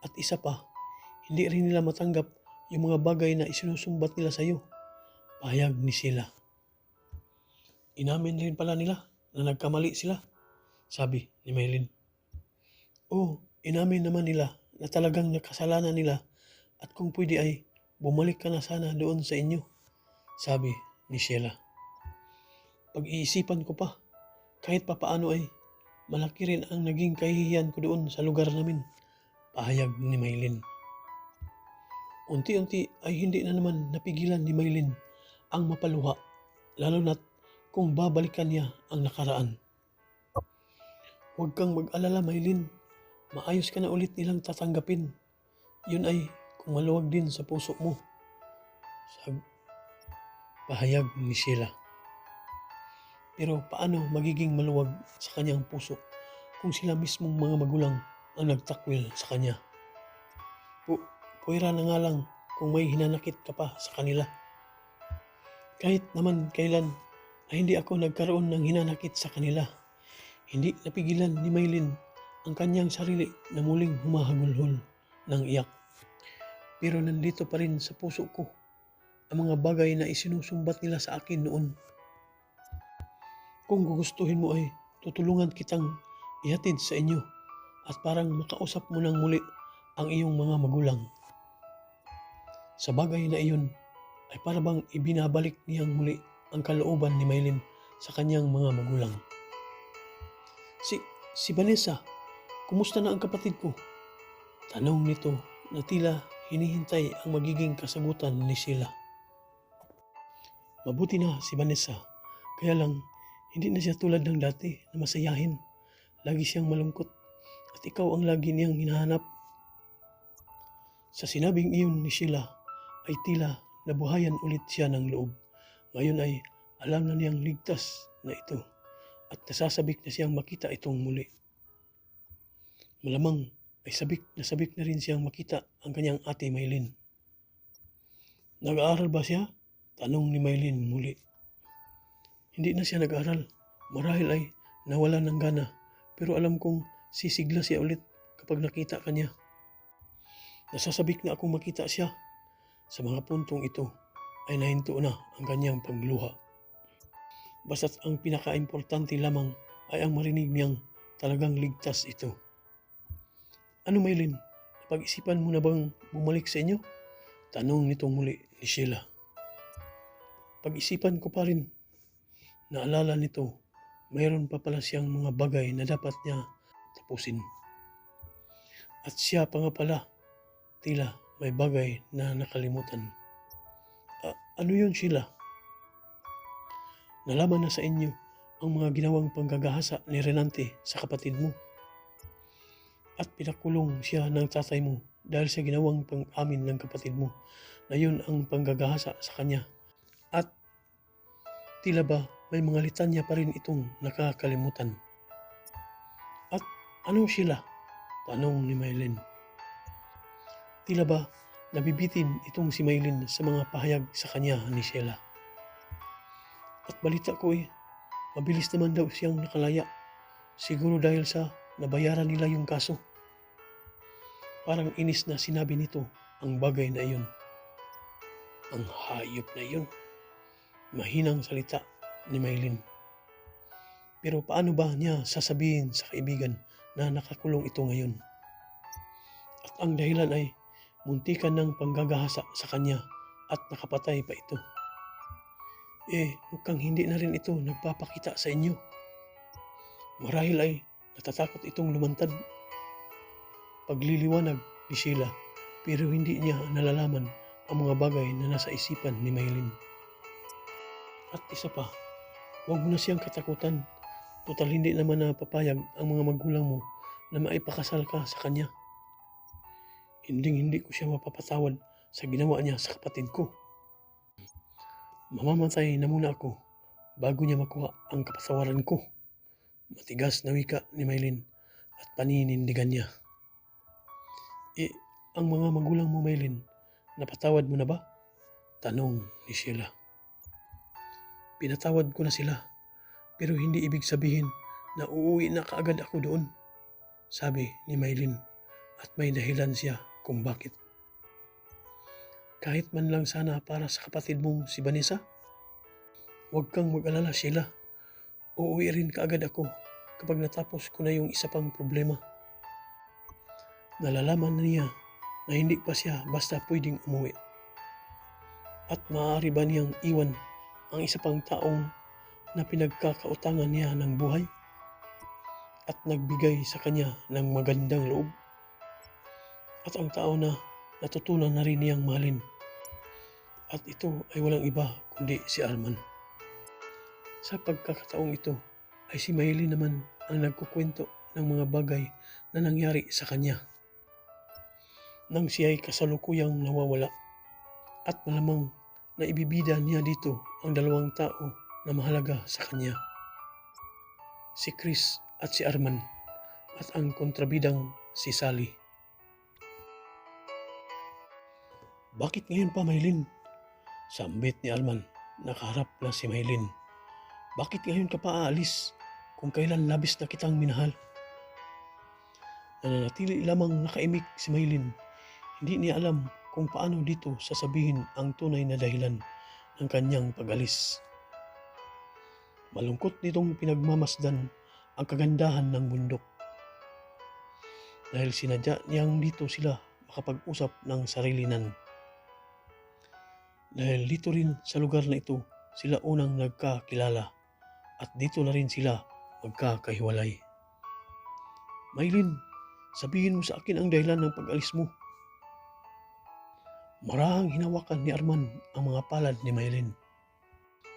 At isa pa, hindi rin nila matanggap yung mga bagay na isinusumbat nila sa iyo. Pahayag ni Sheila. Inamin rin pala nila na nagkamali sila, sabi ni Maylin. Oo, inamin naman nila na talagang nakasalanan nila at kung pwede ay bumalik ka na sana doon sa inyo, sabi ni Sheila. Pag-iisipan ko pa, kahit papaano ay malaki rin ang naging kahihiyan ko doon sa lugar namin, pahayag ni Maylin. Unti-unti ay hindi na naman napigilan ni Maylin ang mapaluha, lalo na't kung babalikan niya ang nakaraan. Huwag kang mag-alala, Maylin. Maayos ka na ulit nilang tatanggapin. Yun ay kung maluwag din sa puso mo, pahayag ni Sheila. Pero paano magiging maluwag sa kanyang puso kung sila mismong mga magulang ang nagtakwil sa kanya? Puwera na nga lang kung may hinanakit ka pa sa kanila. Kahit naman kailan ay hindi ako nagkaroon ng hinanakit sa kanila. Hindi napigilan ni Maylin ang kanyang sarili na muling humahagulhol ng iyak. Pero nandito pa rin sa puso ko ang mga bagay na isinusumbat nila sa akin noon. Kung gugustuhin mo ay tutulungan kitang ihatid sa inyo at parang makausap mo nang muli ang iyong mga magulang. Sa bagay na iyon ay parabang ibinabalik niyang muli ang kalooban ni Maylin sa kanyang mga magulang. Si Vanessa, kumusta na ang kapatid ko? Tanong nito na tila hinihintay ang magiging kasagutan ni Sheila. Mabuti na si Vanessa, kaya lang hindi na siya tulad ng dati na masayahin. Lagi siyang malungkot at ikaw ang lagi niyang hinahanap. Sa sinabing iyon ni Sheila ay tila nabuhayan ulit siya ng loob. Ngayon ay alam na niyang ligtas na ito at nasasabik na siyang makita itong muli. Malamang ay sabik na rin siyang makita ang kanyang ate Maylin. Nag-aaral ba siya? Tanong ni Maylin muli. Hindi na siya nag-aaral. Marahil ay nawala ng gana, pero alam kong sisigla siya ulit kapag nakita ka niya. Nasasabik na akong makita siya. Sa mga puntong ito ay nahinto na ang kanyang pagluha. Basta't ang pinaka-importante lamang ay ang marinig niyang talagang ligtas ito. Ano, Maylin? Napag-isipan mo na bang bumalik sa inyo? Tanong nitong muli ni Sheila. Pag-isipan ko pa rin. Naalala nito, mayroon pa pala siyang mga bagay na dapat niya tapusin. At siya pa nga pala, tila may bagay na nakalimutan. Ano yun, Sheila? Nalaman na sa inyo ang mga ginawang panggagahasa ni Renante sa kapatid mo. At pinakulong siya ng tatay mo dahil sa ginawang pang-amin ng kapatid mo na yun ang panggagahasa sa kanya. At tila ba may mga litanya pa rin itong nakakalimutan. At ano sila? Tanong ni Maylin. Tila ba nabibitin itong si Maylin sa mga pahayag sa kanya ni Sheila. At balita ko mabilis naman daw siyang nakalaya. Siguro dahil sa nabayaran nila yung kaso. Parang inis na sinabi nito ang bagay na iyon. Ang hayop na iyon. Mahinang salita ni Maylin. Pero paano ba niya sasabihin sa kaibigan na nakakulong ito ngayon? At ang dahilan ay muntikan ng panggagahasa sa kanya at nakapatay pa ito. Mukhang hindi na rin ito nagpapakita sa inyo. Marahil ay natatakot itong lumantad. Pagliliwanag ni Sheila, pero hindi niya nalalaman ang mga bagay na nasa isipan ni Maylin. At isa pa, huwag mo na siyang katakutan. Total hindi naman napapayag ang mga magulang mo na maipakasal ka sa kanya. Hindi ko siya mapapatawad sa ginawa niya sa kapatid ko. Mamamatay na muna ako bago niya makuha ang kapatawaran ko. Matigas na wika ni Maylin at paninindigan niya. Ang mga magulang mo, Maylin, napatawad mo na ba? Tanong ni Sheila. Pinatawad ko na sila, pero hindi ibig sabihin na uuwi na kaagad ako doon, sabi ni Maylin, at may dahilan siya kung bakit. Kahit man lang sana para sa kapatid mong si Vanessa. Huwag kang mag-alala, Sheila. Uuwi rin kaagad ako kapag natapos ko na yung isa pang problema. Nalalaman niya na hindi pa siya basta pwedeng umuwi. At maaari ba niyang iwan ang isa pang taong na pinagkakautangan niya ng buhay at nagbigay sa kanya ng magandang loob? At ang tao na natutunan na rin niyang mahalin. At ito ay walang iba kundi si Arman. Sa pagkakataong ito ay si Maylin naman ang nagkukwento ng mga bagay na nangyari sa kanya nang siya ay kasalukuyang nawawala. At malamang na ibibida niya dito ang dalawang tao na mahalaga sa kanya. Si Chris at si Arman at ang kontrabidang si Sally. Bakit ngayon pa, Maylin? Sambit ni Arman. Nakaharap na si Maylin. Bakit ngayon ka pa aalis kung kailan labis na kitang minahal? Nananatili lamang nakaimik si Maylin. Hindi niya alam kung paano dito sasabihin ang tunay na dahilan ng kanyang pag-alis. Malungkot nitong pinagmamasdan ang kagandahan ng bundok. Dahil sinadya niyang dito sila makapag-usap ng sarilinan. Dahil dito rin sa lugar na ito sila unang nagkakilala at dito na rin sila magkakahiwalay. Maylin, sabihin mo sa akin ang dahilan ng pag-alis mo. Marahang hinawakan ni Arman ang mga palad ni Maylin.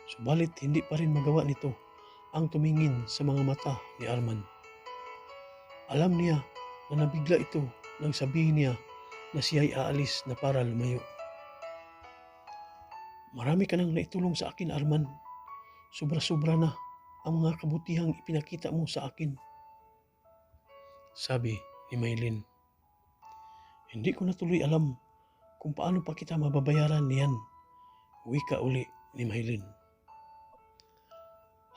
Subalit hindi pa rin magawa nito ang tumingin sa mga mata ni Arman. Alam niya na nabigla ito nang sabihin niya na siya ay aalis na para lumayo. Marami ka nang naitulong sa akin, Arman. Sobra-sobra na ang mga kabutihang ipinakita mo sa akin, sabi ni Maylin. Hindi ko na tuloy alam kung paano pa kita mababayaran niyan, wika uli ni Maylin.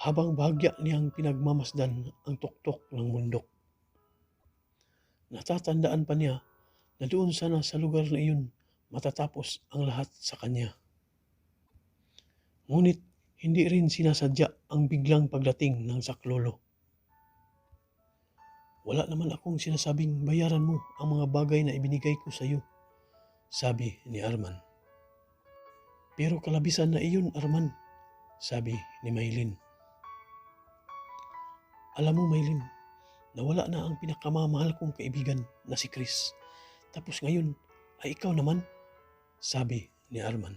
Habang bahagya niyang pinagmamasdan ang tuktok ng bundok. Natatandaan pa niya na doon sana sa lugar na iyon matatapos ang lahat sa kanya. Ngunit hindi rin sinasadya ang biglang pagdating ng saklolo. Wala naman akong sinasabing bayaran mo ang mga bagay na ibinigay ko sa iyo, sabi ni Arman. Pero kalabisan na iyon, Arman, sabi ni Maylin. Alam mo, Maylin, nawala na ang pinakamamahal kong kaibigan na si Chris. Tapos ngayon ay ikaw naman, sabi ni Arman.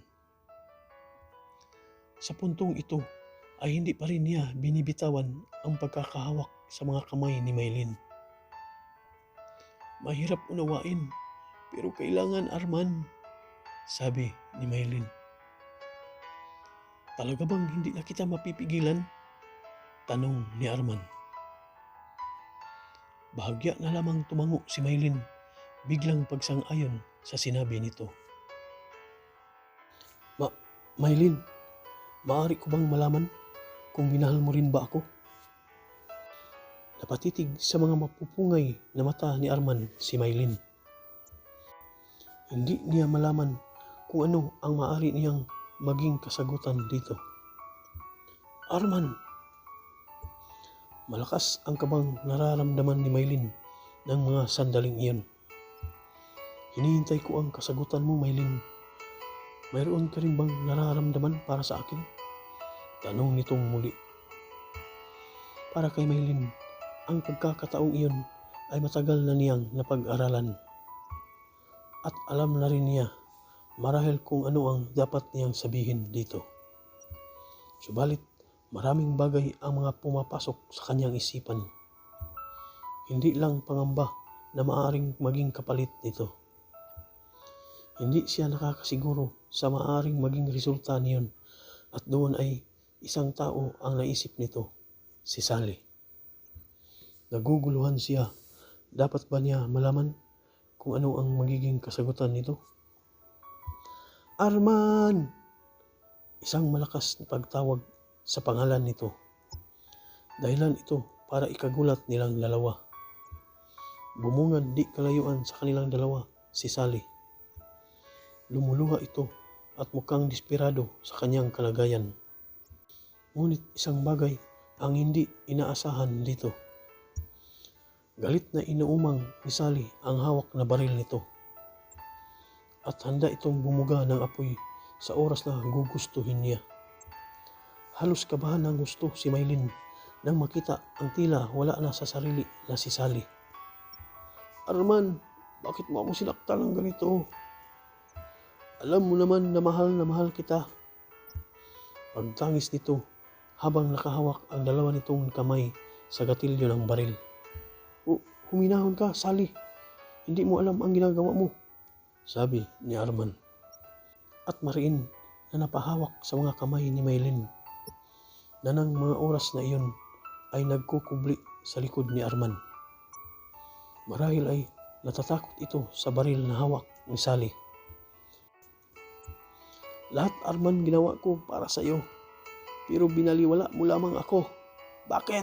Sa puntong ito ay hindi pa rin niya binibitawan ang pagkakahawak sa mga kamay ni Maylin. Mahirap unawain, pero kailangan, Arman, sabi ni Maylin. Talaga bang hindi na kita mapipigilan? Tanong ni Arman. Bahagya na lamang tumango si Maylin, biglang pagsang-ayon sa sinabi nito. Maylin, maaari ko bang malaman kung minahal mo rin ba ako? Napatitig sa mga mapupungay na mata ni Arman si Maylin. Hindi niya malaman kung ano ang maaari niyang maging kasagutan dito. Arman! Malakas ang kabang nararamdaman ni Maylin ng mga sandaling iyon. Hinihintay ko ang kasagutan mo, Maylin. Mayroon ka rin bang nararamdaman para sa akin? Tanong nitong muli. Para kay Maylin, ang pagkakataong iyon ay matagal na niyang napag-aralan. At alam na rin niya marahil kung ano ang dapat niyang sabihin dito. Subalit, maraming bagay ang mga pumapasok sa kanyang isipan. Hindi lang pangamba na maaaring maging kapalit nito. Hindi siya nakakasiguro sa maaaring maging resulta niyon at doon ay isang tao ang naisip nito, si Sally. Naguguluhan siya. Dapat ba niya malaman kung ano ang magiging kasagutan nito? Arman! Isang malakas na pagtawag sa pangalan nito. Dahilan ito para ikagulat nilang dalawa. Bumungad di kalayuan sa kanilang dalawa si Sally. Lumuluha ito at mukhang desperado sa kanyang kalagayan. Ngunit isang bagay ang hindi inaasahan dito. Galit na inuumang ni Sally ang hawak na baril nito. At handa itong bumuga ng apoy sa oras na gugustuhin niya. Halos kabahan ng gusto si Maylin nang makita ang tila wala na sa sarili na si Sally. Arman, bakit mo ako sinaktan ng ganito? Alam mo naman na mahal kita. Pagtangis nito habang nakahawak ang dalawa nitong kamay sa gatilyo ng baril. Huminahon ka, Sally. Hindi mo alam ang ginagawa mo, sabi ni Arman. At mariin na napahawak sa mga kamay ni Maylin na ng mga oras na iyon ay nagkukubli sa likod ni Arman. Marahil ay natatakot ito sa baril na hawak ni Sally. Lahat, Arman, ginawa ko para sa iyo, pero binaliwala mo lamang ako. Bakit?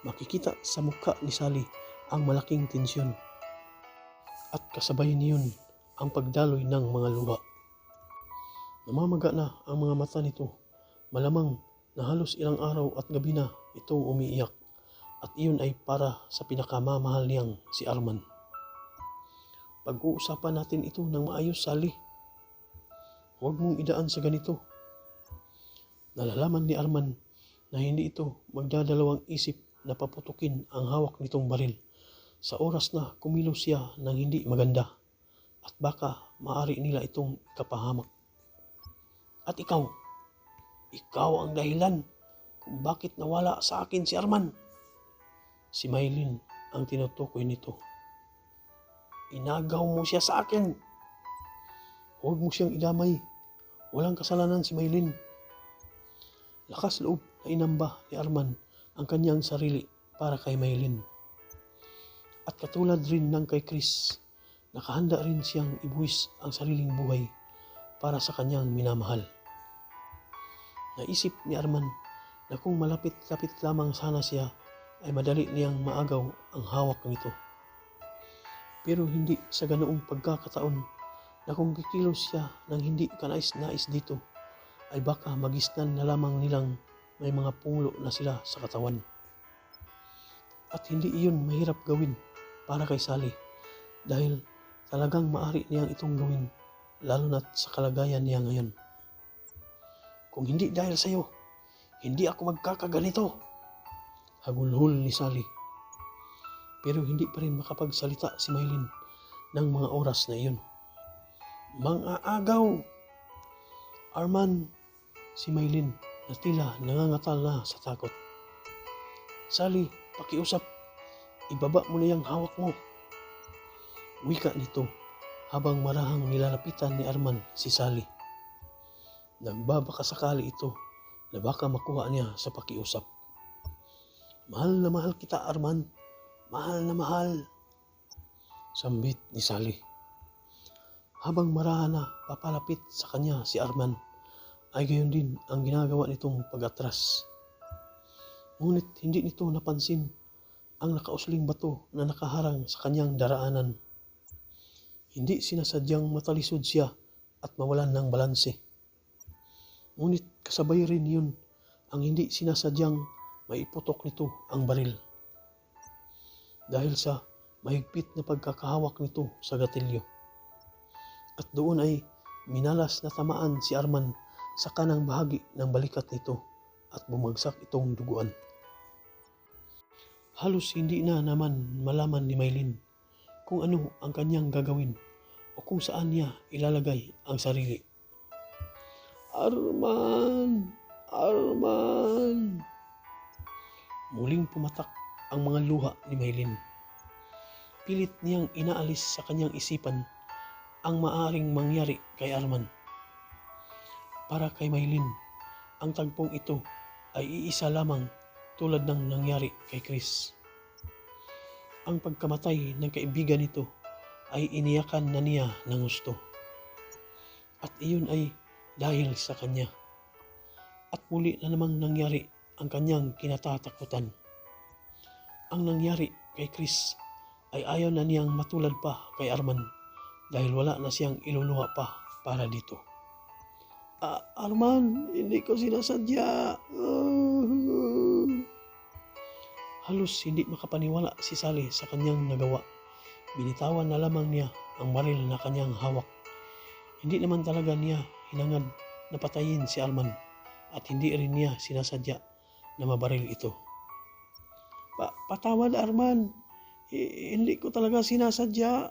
Makikita sa mukha ni Sally ang malaking tensyon at kasabay niyon ang pagdaloy ng mga luha. Namamaga na ang mga mata nito, malamang na halos ilang araw at gabi na itong umiiyak at iyon ay para sa pinakamamahal niyang si Arman. Pag-uusapan natin ito ng maayos, Sally. Huwag mong idaan sa ganito. Nalalaman ni Arman na hindi ito magdadalawang isip na paputukin ang hawak nitong baril sa oras na kumilos siya ng hindi maganda at baka maaari nila itong kapahamak. At ikaw ang dahilan kung bakit nawala sa akin si Arman. Si Maylin ang tinutukoy nito. Inagaw mo siya sa akin. Huwag mo siyang idamay. Walang kasalanan si Maylin. Lakas loob na inamba ni Arman ang kanyang sarili para kay Maylin. At katulad rin ng kay Chris, nakahanda rin siyang ibuwis ang sariling buhay para sa kanyang minamahal. Naisip ni Arman na kung malapit-lapit lamang sana siya ay madali niyang maagaw ang hawak nito. Pero hindi sa ganoong pagkakataon na kung kikilos siya ng hindi kanais-nais dito ay baka magisnan na lamang nilang may mga punglo na sila sa katawan. At hindi iyon mahirap gawin para kay Sally dahil talagang maaari niyang itong gawin lalo na't sa kalagayan niya ngayon. Kung hindi dahil sa iyo, hindi ako magkakaganito, hagulhol ni Sally. Pero hindi pa rin makapagsalita si Maylin ng mga oras na iyon. Mang-aagaw! Arman, si Maylin na tila nangangatal na sa takot. "Sally, pakiusap, ibaba mo na yung hawak mo," wika nito habang marahang nilalapitan ni Arman si Sally. Nagbabakasakali ito na baka makuha niya sa pakiusap. "Mahal na mahal kita, Arman. Mahal na mahal," sambit ni Sally. Habang marahan na papalapit sa kanya si Arman, ay gayon din ang ginagawa nitong pag-atras. Ngunit hindi nito napansin ang nakausling bato na nakaharang sa kanyang daraanan. Hindi sinasadyang matalisod siya at mawalan ng balanse. Ngunit kasabay rin yun ang hindi sinasadyang maiputok nito ang baril. Dahil sa mahigpit na pagkakahawak nito sa gatilyo. At doon ay minalas na tamaan si Arman sa kanang bahagi ng balikat nito at bumagsak itong duguan. Halos hindi na naman malaman ni Maylin kung ano ang kanyang gagawin o kung saan niya ilalagay ang sarili. "Arman! Arman!" Muling pumatak ang mga luha ni Maylin. Pilit niyang inaalis sa kanyang isipan ang maaaring mangyari kay Arman. Para kay Maylin, ang tagpong ito ay iisa lamang tulad ng nangyari kay Chris. Ang pagkamatay ng kaibigan nito ay iniyakan na niya ng gusto. At iyon ay dahil sa kanya. At muli na namang nangyari ang kanyang kinatatakutan. Ang nangyari kay Chris ay ayaw na niyang matulad pa kay Arman dahil wala na siyang iluluha pa para dito. "Arman, hindi ko sinasadya." Halos hindi makapaniwala si Sally sa kanyang nagawa. Binitawan na lamang niya ang baril na kanyang hawak. Hindi naman talaga niya hinangad na patayin si Arman at hindi rin niya sinasadya na mabaril ito. Patawad, Arman. Hindi ko talaga sinasadya."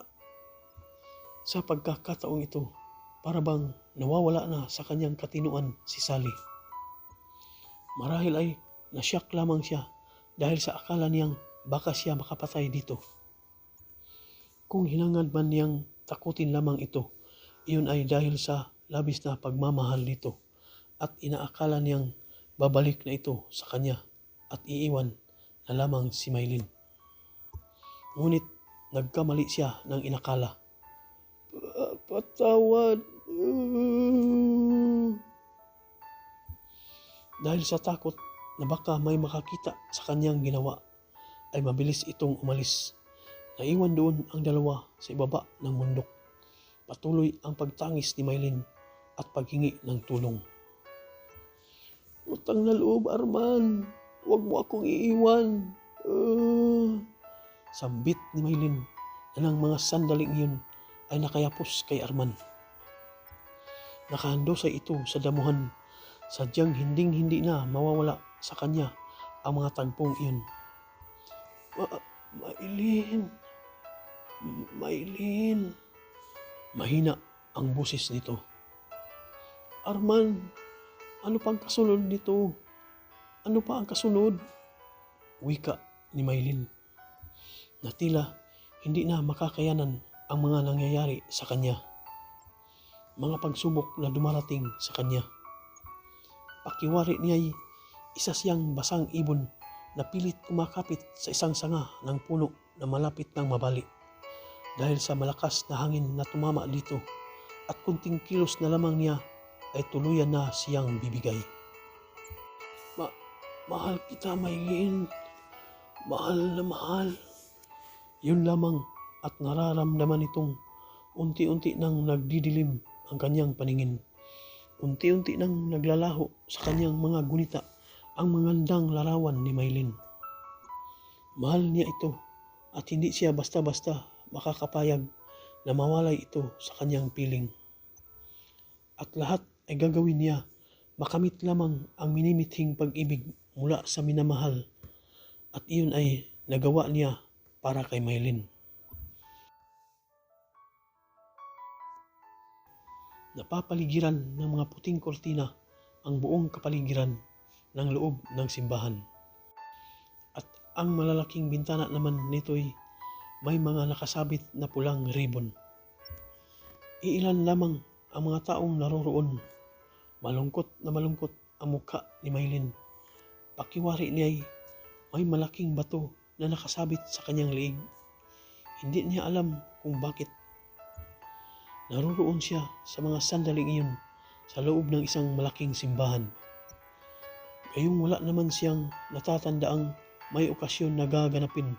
Sa pagkakataong ito, para bang nawawala na sa kanyang katinuan si Sally. Marahil ay nasyak lamang siya dahil sa akala niyang baka siya makapatay dito. Kung hinangad man niyang takutin lamang ito, iyon ay dahil sa labis na pagmamahal dito at inaakala niyang babalik na ito sa kanya at iiwan na lamang si Maylin. Ngunit nagkamali siya ng inakala. Patawad. Dahil sa takot na baka may makakita sa kanyang ginawa, ay mabilis itong umalis. Naiwan doon ang dalawa sa ibaba ng bundok. Patuloy ang pagtangis ni Maylin at paghingi ng tulong. "Utang na loob, Arman. Huwag mo akong iiwan." Sambit ni Maylin na ng mga sandaling iyon ay nakayapos kay Arman. Nakahandosay ito sa damuhan, sadyang hindi na mawawala sa kanya ang mga tagpong iyon. Maylin, Maylin. Mahina ang boses nito. "Arman, ano pang kasunod nito? Ano pa ang kasunod?" Wika ni Maylin na tila hindi na makakayanan ang mga nangyayari sa kanya. Mga pagsubok na dumarating sa kanya. Pakiwari niya'y isa siyang basang ibon na pilit kumakapit sa isang sanga ng puno na malapit ng mabali. Dahil sa malakas na hangin na tumama dito at kunting kilos na lamang niya ay tuluyan na siyang bibigay. Mahal kita, Maylin. Mahal na mahal." Yun lamang at nararamdaman itong unti-unti nang nagdidilim ang kanyang paningin. Unti-unti nang naglalaho sa kanyang mga gunita ang magandang larawan ni Maylin. Mahal niya ito at hindi siya basta-basta makakapayag na mawalay ito sa kanyang piling. At lahat ay gagawin niya makamit lamang ang minimithing pag-ibig mula sa minamahal at iyon ay nagawa niya para kay Maylin. Napapaligiran ng mga puting kortina ang buong kapaligiran ng loob ng simbahan. At ang malalaking bintana naman nito'y may mga nakasabit na pulang ribbon. Iilan lamang ang mga taong naroroon. Malungkot na malungkot ang mukha ni Maylin. Pakiwari niya'y may malaking bato na nakasabit sa kanyang liig. Hindi niya alam kung bakit. Naroroon siya sa mga sandaling iyon sa loob ng isang malaking simbahan. Gayong wala naman siyang natatandaang may okasyon na gaganapin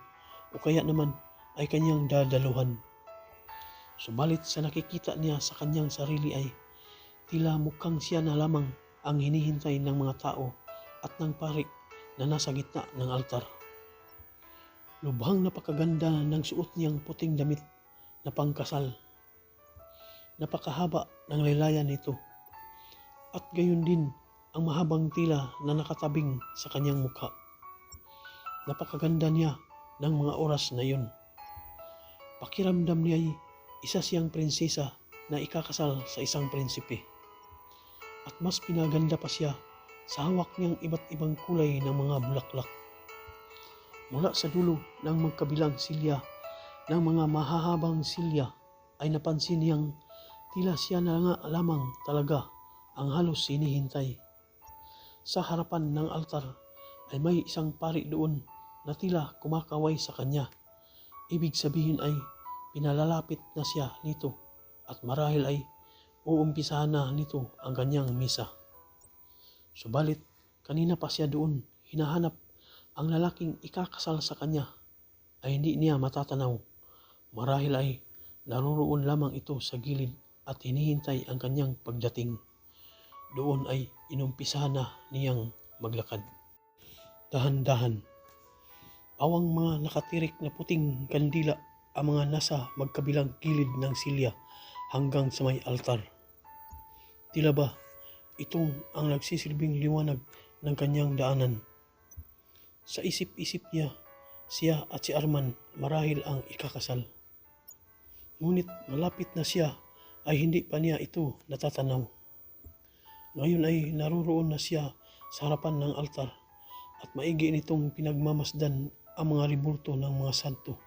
o kaya naman ay kanyang dadaluhan. Subalit sa nakikita niya sa kanyang sarili ay tila mukhang siya na lamang ang hinihintay ng mga tao at ng pari na nasa gitna ng altar. Lubhang napakaganda ng suot niyang puting damit na pangkasal. Napakahaba ng laylayan nito at gayon din ang mahabang tila na nakatabing sa kanyang mukha. Napakaganda niya ng mga oras na yun. Pakiramdam niya ay isa siyang prinsesa na ikakasal sa isang prinsipe. At mas pinaganda pa siya sa hawak niyang iba't ibang kulay ng mga bulaklak. Mula sa dulo ng magkabilang silya ng mga mahahabang silya ay napansin niyang tila siya na nga lamang talaga ang halos hinihintay. Sa harapan ng altar ay may isang pari doon na tila kumakaway sa kanya. Ibig sabihin ay pinalalapit na siya nito at marahil ay uumpisahan na nito ang kanyang misa. Subalit kanina pa siya doon hinahanap ang lalaking ikakasal sa kanya ay hindi niya matatanaw. Marahil ay naroroon lamang ito sa gilid at hinihintay ang kanyang pagdating. Doon ay inumpisahan na niyang maglakad. Dahan-dahan. Awang mga nakatirik na puting kandila ang mga nasa magkabilang gilid ng silya hanggang sa may altar. Tila ba itong ang nagsisilbing liwanag ng kanyang daanan. Sa isip-isip niya, siya at si Arman marahil ang ikakasal. Ngunit malapit na siya ay hindi pa niya ito natatanaw. Ngayon ay naroroon na siya sa harapan ng altar at maigi nitong pinagmamasdan ang mga ribulto ng mga santo,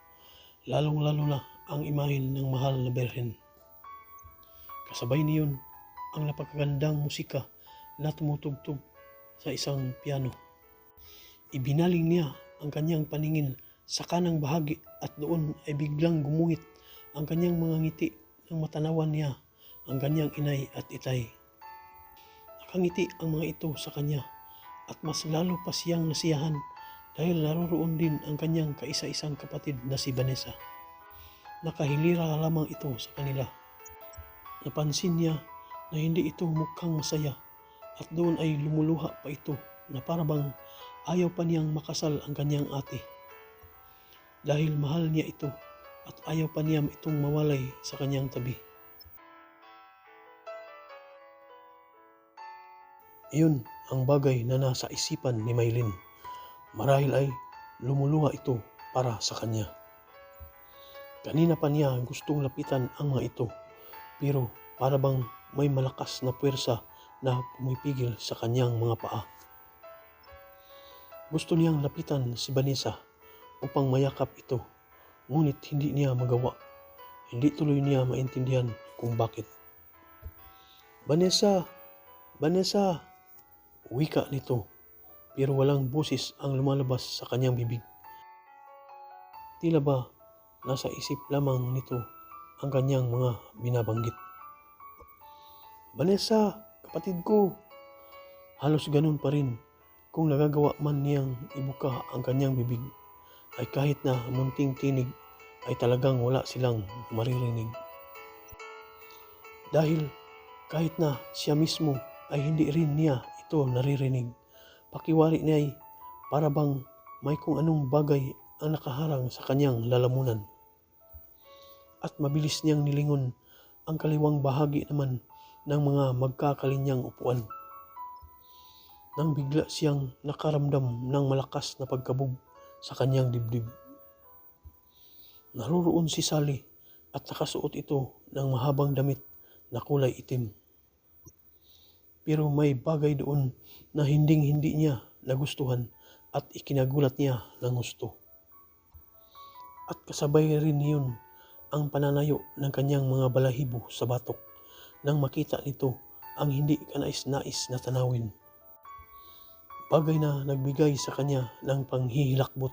lalong-lalo na ang imahen ng mahal na Berhen. Kasabay niyon ang napakagandang musika na tumutugtog sa isang piano. Ibinaling niya ang kanyang paningin sa kanang bahagi at doon ay biglang gumuhit ang kanyang mga ngiti nang matanawan niya ang kanyang inay at itay. Nakangiti ang mga ito sa kanya at mas lalo pa siyang nasiyahan dahil naroroon din ang kanyang kaisa-isang kapatid na si Vanessa. Nakahilira lamang ito sa kanila. Napansin niya na hindi ito mukhang masaya at doon ay lumuluha pa ito na parabang ayaw pa niyang makasal ang kanyang ate. Dahil mahal niya ito at ayaw pa niya itong mawalay sa kanyang tabi. Iyon ang bagay na nasa isipan ni Maylin. Marahil ay lumuluha ito para sa kanya. Kanina pa niya gustong lapitan ang mga ito, pero parabang may malakas na puwersa na pumipigil sa kanyang mga paa. Gusto niyang lapitan si Vanessa upang mayakap ito, ngunit hindi niya magawa. Hindi tuloy niya maintindihan kung bakit. Vanessa! Vanessa! Wika nito, pero walang boses ang lumalabas sa kanyang bibig. Tila ba nasa isip lamang nito ang kanyang mga binabanggit. Vanessa, kapatid ko! Halos ganun pa rin kung nagagawa man niyang ibuka ang kanyang bibig ay kahit na munting tinig ay talagang wala silang maririnig. Dahil kahit na siya mismo ay hindi rin niya ito naririnig. Pakiwari niya ay parabang may kung anong bagay ang nakaharang sa kanyang lalamunan. At mabilis niyang nilingon ang kaliwang bahagi naman ng mga magkakalinyang upuan. Nang bigla siyang nakaramdam ng malakas na pagkabog sa kanyang dibdib. Naroroon si Sally at nakasuot ito ng mahabang damit na kulay itim. Pero may bagay doon na hindi niya nagustuhan at ikinagulat niya ng gusto. At kasabay rin yun ang pananayo ng kanyang mga balahibo sa batok nang makita nito ang hindi kanais-nais na tanawin. Bagay na nagbigay sa kanya ng panghihilakbot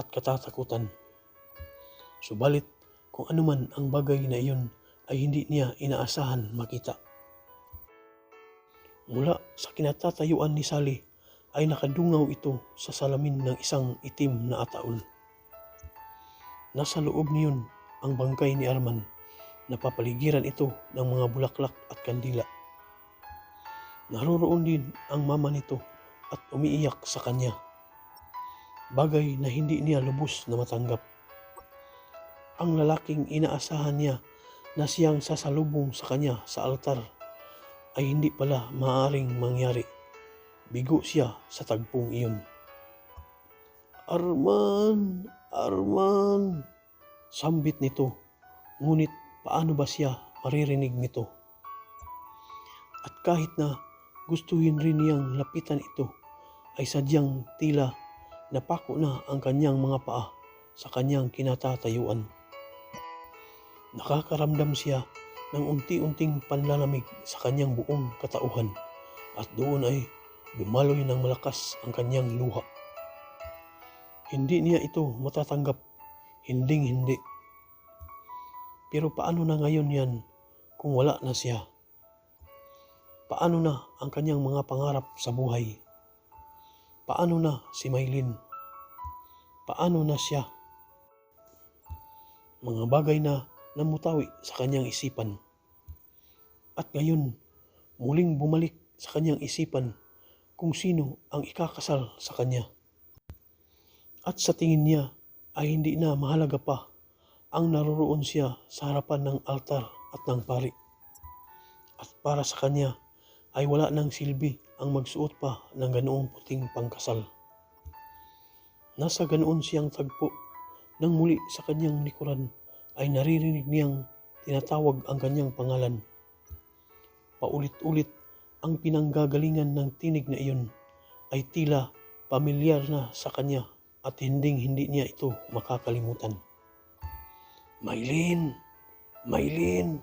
at katatakutan. Subalit kung anuman ang bagay na iyon ay hindi niya inaasahan makita. Mula sa kinatatayuan ni Sally ay nakadungaw ito sa salamin ng isang itim na ataol. Nasa loob niyon ang bangkay ni Arman. Napapaligiran ito ng mga bulaklak at kandila. Naroroon din ang mama nito at umiiyak sa kanya. Bagay na hindi niya lubos na matanggap. Ang lalaking inaasahan niya na siyang sasalubong sa kanya sa altar ay hindi pala maaaring mangyari. Bigo siya sa tagpong iyon. Arman! Arman! Sambit nito. Ngunit paano ba siya maririnig nito? At kahit na gustuhin rin niyang lapitan ito, ay sadyang tila napako na ang kanyang mga paa sa kanyang kinatatayuan. Nakakaramdam siya ng unti-unting panlalamig sa kanyang buong katauhan at doon ay dumaloy ng malakas ang kanyang luha. Hindi niya ito matatanggap, hinding-hindi. Pero paano na ngayon yan kung wala na siya? Paano na ang kanyang mga pangarap sa buhay? Paano na si Maylin? Paano na siya? Mga bagay na namutawi sa kanyang isipan. At ngayon, muling bumalik sa kanyang isipan kung sino ang ikakasal sa kanya. At sa tingin niya ay hindi na mahalaga pa ang naroroon siya sa harapan ng altar at ng pari. At para sa kanya ay wala nang silbi ang magsuot pa ng ganoong puting pangkasal. Nasa ganoon siyang tagpo nang muli sa kanyang likuran ay naririnig niyang tinatawag ang kanyang pangalan. Paulit-ulit ang pinanggagalingan ng tinig na iyon ay tila pamilyar na sa kanya at hinding-hindi niya ito makakalimutan. Maylin! Maylin!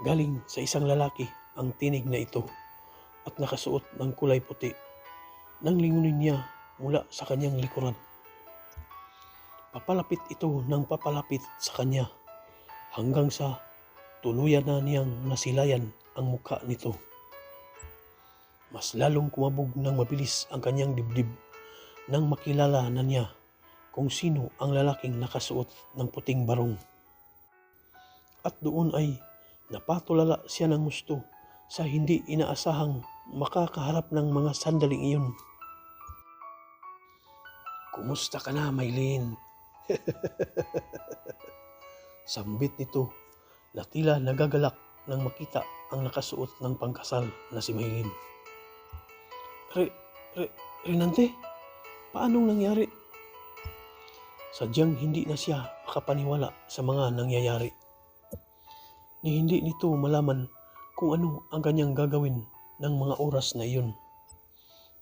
Galing sa isang lalaki ang tinig na ito at nakasuot ng kulay puti nang lingunin niya mula sa kanyang likuran. Papalapit ito ng papalapit sa kanya hanggang sa tuluyan na niyang nasilayan ang mukha nito. Mas lalong kumabog ng mabilis ang kanyang dibdib nang makilala na niya kung sino ang lalaking nakasuot ng puting barong. At doon ay napatulala siya ng gusto sa hindi inaasahang makakaharap ng mga sandaling iyon. Kumusta ka na, Maylin? Sambit nito na tila nagagalak nang makita ang nakasuot ng pangkasal na si Maylin. Renante? Paanong nangyari? Sadyang hindi na siya makapaniwala sa mga nangyayari. Ni hindi nito malaman kung ano ang kanyang gagawin ng mga oras na iyon.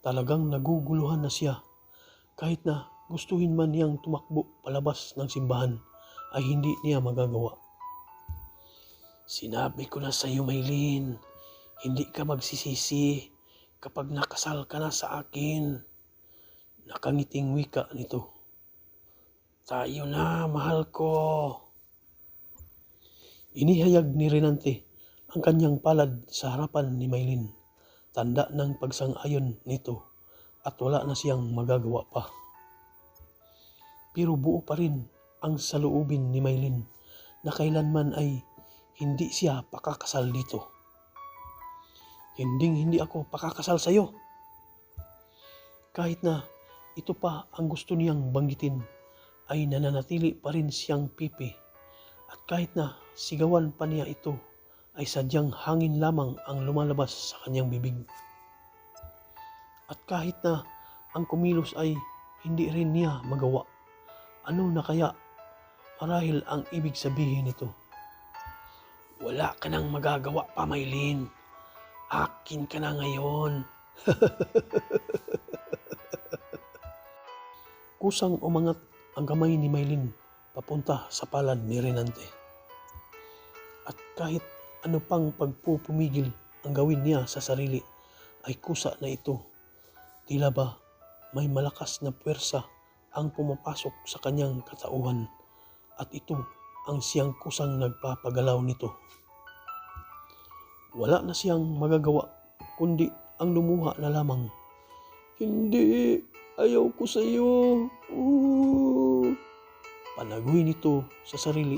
Talagang naguguluhan na siya kahit na gustuhin man niyang tumakbo palabas ng simbahan ay hindi niya magagawa. Sinabi ko na sa iyo, Maylin, hindi ka magsisisi kapag nakasal ka na sa akin. Nakangiting wika nito. Tayo na, mahal ko. Inihayag ni Renante ang kanyang palad sa harapan ni Maylin. Tanda ng pagsang-ayon nito at wala na siyang magagawa pa. Pero buo pa rin ang saloobin ni Maylin na kailanman ay hindi siya pakakasal dito. Hindi ako pakakasal sa iyo. Kahit na ito pa ang gusto niyang banggitin, ay nananatili pa rin siyang pipi. At kahit na sigawan pa niya ito, ay sadyang hangin lamang ang lumalabas sa kanyang bibig. At kahit na ang kumilos ay hindi rin niya magawa, ano na kaya marahil ang ibig sabihin nito? Wala ka nang magagawa pa, Maylin. Akin ka na ngayon. Kusang umangat ang kamay ni Maylin papunta sa palad ni Renante. At kahit ano pang pagpupumigil ang gawin niya sa sarili, ay kusa na ito. Tila ba may malakas na puwersa ang pumapasok sa kanyang katauhan, at ito ang siyang kusang nagpapagalaw nito. Wala na siyang magagawa kundi ang lumuha na lamang. Hindi, ayaw ko sa iyo. Panagoy nito sa sarili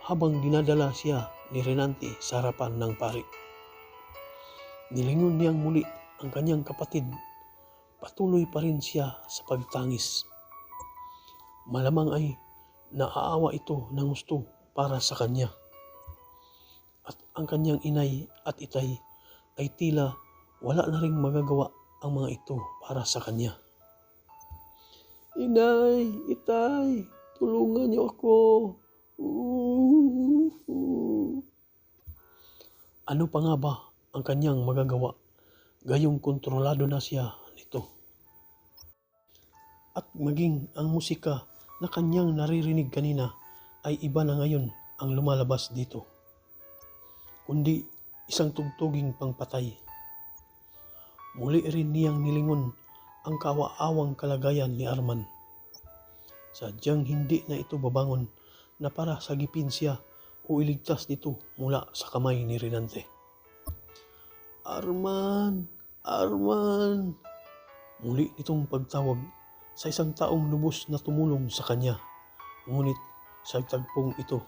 habang dinadala siya ni Renante sa harapan ng pari. Nilingon niyang muli ang kanyang kapatid. Patuloy pa rin siya sa pagtangis. Malamang ay naaawa ito ng gusto para sa kanya. At ang kanyang inay at itay ay tila wala na ring magagawa ang mga ito para sa kanya. Inay, itay, tulungan niyo ako. Ano pa nga ba ang kanyang magagawa? Gayong kontrolado na siya nito. At maging ang musika na kanyang naririnig kanina ay iba na ngayon ang lumalabas dito, kundi isang tugtuging pangpatay. Muli rin niyang nilingon ang kawa-awang kalagayan ni Arman. Sadyang hindi na ito babangon na para sagipin siya o iligtas dito mula sa kamay ni Renante. Arman! Arman! Muli itong pagtawag sa isang taong lubos na tumulong sa kanya. Ngunit sa tagpong ito,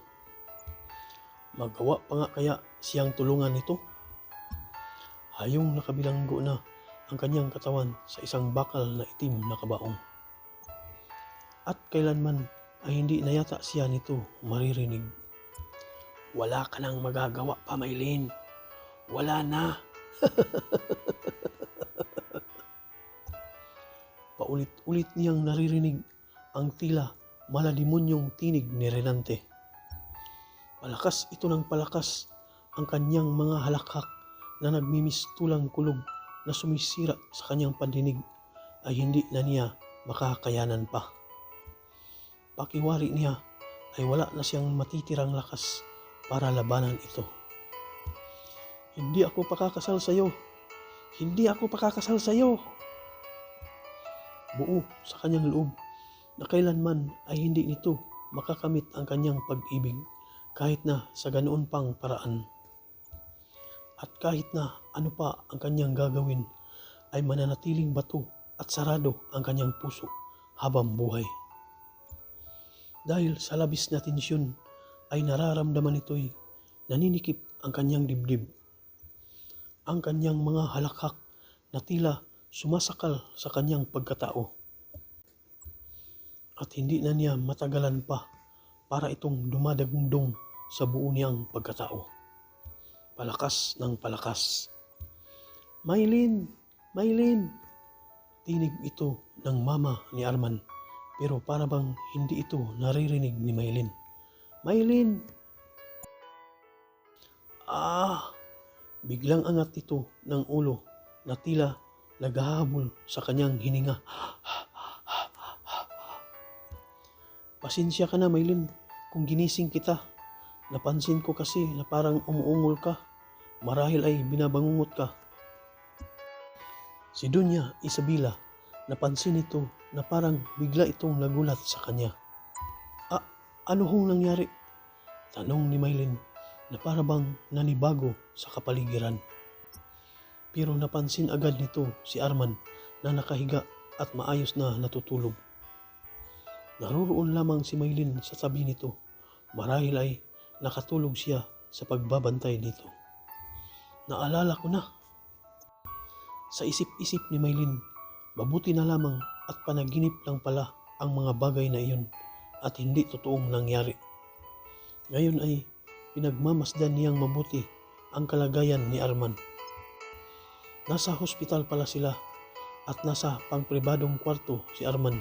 magawa pa nga kaya siyang tulungan nito? Hayong nakabilanggo na ang kanyang katawan sa isang bakal na itim na kabaong. At kailanman ay hindi na yata siya nito maririnig. Wala ka nang magagawa pa, Maylin. Wala na. Paulit-ulit niyang naririnig ang tila maladimonyong tinig ni Renante. Palakas ito ng palakas ang kanyang mga halakhak na nagmimistulang kulog na sumisira sa kanyang pandinig ay hindi na niya makakayanan pa. Pakiwari niya ay wala na siyang matitirang lakas para labanan ito. Hindi ako pakakasal sa iyo. Hindi ako pakakasal sa iyo. Buo sa kanyang loob na kailanman ay hindi nito makakamit ang kanyang pag-ibig kahit na sa ganoon pang paraan. At kahit na ano pa ang kanyang gagawin ay mananatiling bato at sarado ang kanyang puso habang buhay. Dahil sa labis na tensyon ay nararamdaman nito'y naninikip ang kanyang dibdib. Ang kanyang mga halakhak na tila sumasakal sa kanyang pagkatao. At hindi na niya matagalan pa para itong dumadagundong sa buo niyang pagkatao. Palakas ng palakas. Maylin! Maylin! Tinig ito ng mama ni Arman, pero para bang hindi ito naririnig ni Maylin. Maylin! Biglang angat ito ng ulo na tila naghahabol sa kanyang hininga. Pasensya ka na, Maylin, kung ginising kita. Napansin ko kasi na parang umuungol ka. Marahil ay binabangungot ka. Si Doña Isabela napansin ito na parang bigla itong nagulat sa kanya. Ano hong nangyari? Tanong ni Maylin na para bang nanibago sa kapaligiran. Pero napansin agad nito si Arman na nakahiga at maayos na natutulog. Naroon lamang si Maylin sa tabi nito. Marahil ay nakatulog siya sa pagbabantay dito. Naalala ko na. Sa isip-isip ni Maylin, mabuti na lamang at panaginip lang pala ang mga bagay na iyon at hindi totoong nangyari. Ngayon ay pinagmamasdan niyang mabuti ang kalagayan ni Arman. Nasa hospital pala sila at nasa pangpribadong kwarto si Arman.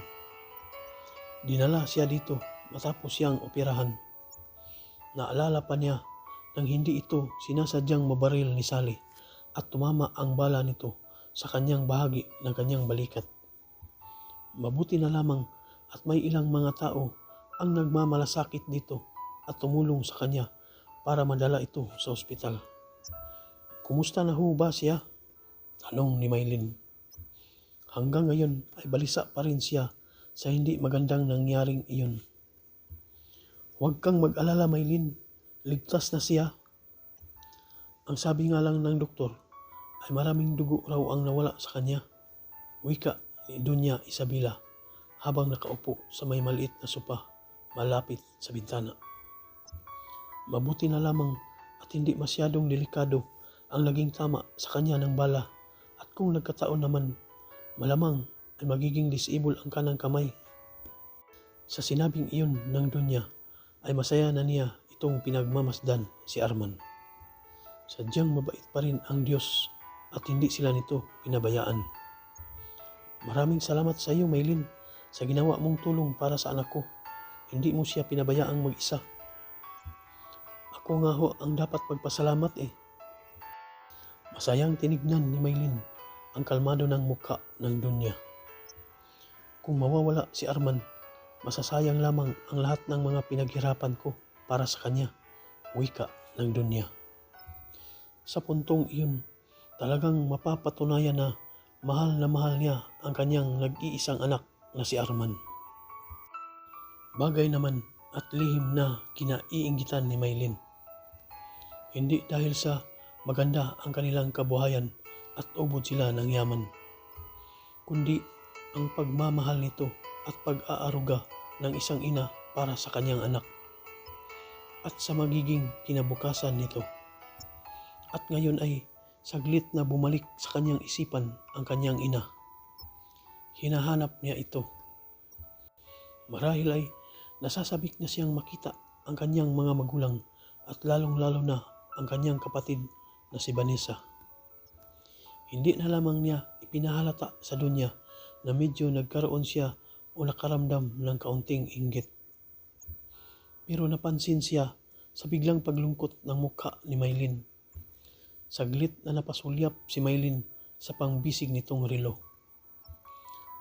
Dinala siya dito matapos siyang operahan. Naalala pa niya nang hindi ito sinasadyang mabaril ni Sally at tumama ang bala nito sa kanyang bahagi ng kanyang balikat. Mabuti na lamang at may ilang mga tao ang nagmamalasakit dito at tumulong sa kanya para madala ito sa ospital. Kumusta na ho ba siya? Tanong ni Maylin. Hanggang ngayon ay balisa pa rin siya sa hindi magandang nangyaring iyon. Huwag kang mag-alala, Maylin. Ligtas na siya. Ang sabi nga lang ng doktor ay maraming dugo raw ang nawala sa kanya. Wika ni Doña Isabela habang nakaupo sa may maliit na sopa malapit sa bintana. Mabuti na lamang at hindi masyadong delikado ang naging tama sa kanya ng bala, at kung nagkataon naman, malamang ay magiging disable ang kanang kamay. Sa sinabing iyon ng Donya ay masaya na niya itong pinagmamasdan si Arman. Sadyang mabait pa rin ang Diyos at hindi sila nito pinabayaan. Maraming salamat sa iyo, Maylin, sa ginawa mong tulong para sa anak ko. Hindi mo siya pinabayaang mag-isa. Ako nga ho ang dapat magpasalamat eh. Masayang tinignan ni Maylin ang kalmado ng mukha ng Donya. Kung mawawala si Arman, masasayang lamang ang lahat ng mga pinaghirapan ko para sa kanya, wika ng Donya. Sa puntong iyon, talagang mapapatunayan na mahal niya ang kanyang nag-iisang anak na si Arman. Bagay naman at lihim na kinaiinggitan ni Maylin. Hindi dahil sa maganda ang kanilang kabuhayan at ubod sila ng yaman, kundi ang pagmamahal nito at pag-aaruga ng isang ina para sa kanyang anak at sa magiging kinabukasan nito. At ngayon ay saglit na bumalik sa kanyang isipan ang kanyang ina. Hinahanap niya ito. Marahil ay nasasabik na siyang makita ang kanyang mga magulang at lalong-lalo na ang kanyang kapatid na si Vanessa. Hindi na lamang niya ipinahalata sa Donya na medyo nagkaroon siya o nakaramdam ng kaunting inggit. Pero napansin siya sa biglang paglungkot ng mukha ni Maylin. Saglit na napasulyap si Maylin sa pangbisig nitong relo.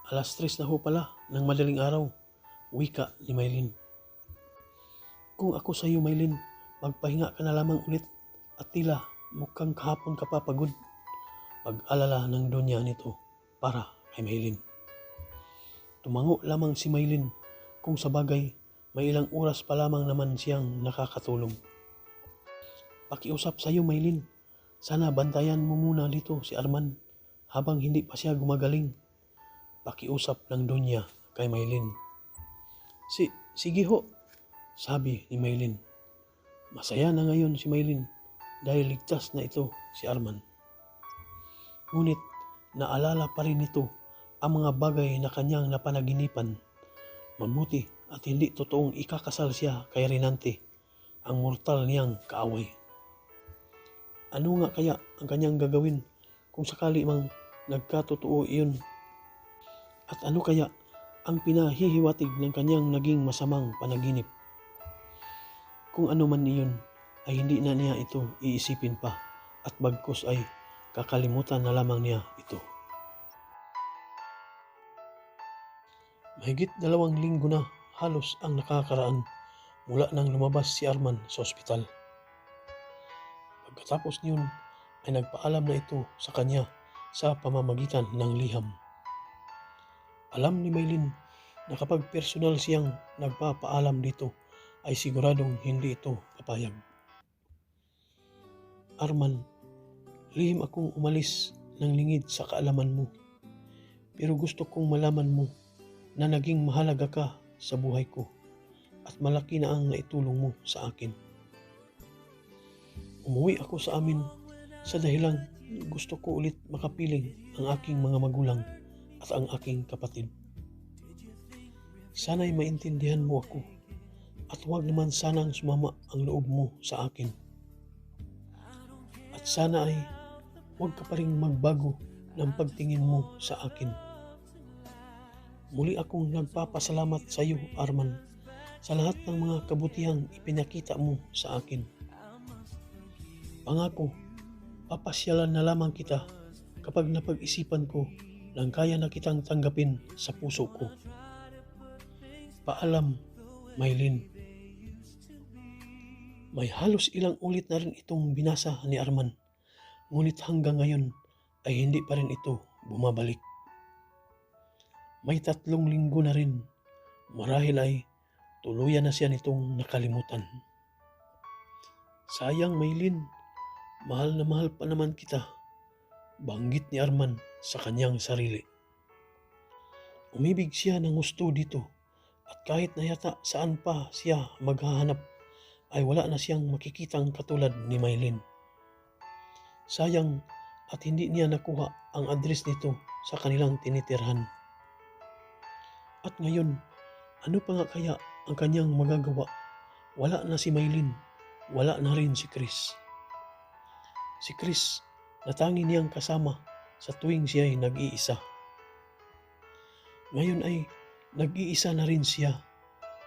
3:00 na ho pala ng madaling araw, wika ni Maylin. Kung ako sa iyo, Maylin, magpahinga ka na lamang ulit at tila mukhang kahapon ka pa pagod. Pag-alala ng Donya nito para kay Maylin. Tumango lamang si Maylin kung sa bagay may ilang oras pa lamang naman siyang nakakatulong. Pakiusap sa iyo, Maylin. Sana bantayan mo muna dito si Arman habang hindi pa siya gumagaling. Pakiusap ng Donya kay Maylin. Sige ho, sabi ni Maylin. Masaya na ngayon si Maylin dahil ligtas na ito si Arman. Ngunit naalala pa rin nito ang mga bagay na kanyang napanaginipan. Mabuti at hindi totoong ikakasal siya kay Renante, ang mortal niyang kaaway. Ano nga kaya ang kanyang gagawin kung sakali mang nagkatotoo iyon? At ano kaya ang pinahihiwatig ng kanyang naging masamang panaginip? Kung ano man iyon ay hindi na niya ito iisipin pa at bagkus ay kakalimutan na lamang niya ito. Mahigit 2 linggo na halos ang nakakaraan mula nang lumabas si Arman sa ospital. Pagkatapos niyon ay nagpaalam na ito sa kanya sa pamamagitan ng liham. Alam ni Maylin na kapag personal siyang nagpapaalam dito ay siguradong hindi ito papayag. Arman, lihim akong umalis ng lingid sa kaalaman mo, pero gusto kong malaman mo na naging mahalaga ka sa buhay ko at malaki na ang naitulong mo sa akin. Umuwi ako sa amin sa dahilang gusto ko ulit makapiling ang aking mga magulang at ang aking kapatid. Sana'y maintindihan mo ako at huwag naman sanang sumama ang loob mo sa akin. At sana ay huwag ka pa rin magbago ng pagtingin mo sa akin. Muli akong nagpapasalamat sa iyo, Arman, sa lahat ng mga kabutihang ipinakita mo sa akin. Pangako, Papasyalan na lamang kita kapag napag-isipan ko nang kaya na kitang tanggapin sa puso ko. Paalam, Maylin. May halos ilang ulit na rin itong binasa ni Arman, ngunit hanggang ngayon ay hindi pa rin ito bumabalik. May 3 linggo na rin, marahil ay tuluyan na siya nitong nakalimutan. Sayang, Maylin, mahal na mahal pa naman kita, banggit ni Arman sa kanyang sarili. Umibig siya ng gusto dito at kahit na yata saan pa siya maghahanap ay wala na siyang makikitang katulad ni Maylin. Sayang at hindi niya nakuha ang address nito sa kanilang tinitirhan. At ngayon, ano pa nga kaya ang kanyang magagawa? Wala na si Maylin, wala na rin si Chris. Si Chris na tangi niyang kasama sa tuwing siya ay nag-iisa. Ngayon ay nag-iisa na rin siya.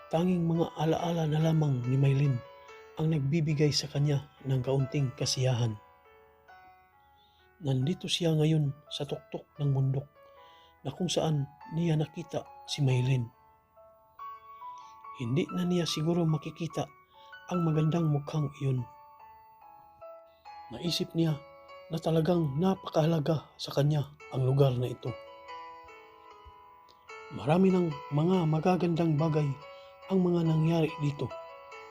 Tanging mga alaala na lamang ni Maylin ang nagbibigay sa kanya ng kaunting kasiyahan. Nandito siya ngayon sa tuktok ng bundok na kung saan niya nakita si Maylin. Hindi na niya siguro makikita ang magandang mukhang iyon. Naisip niya na talagang napakahalaga sa kanya ang lugar na ito. Marami ng mga magagandang bagay ang mga nangyari dito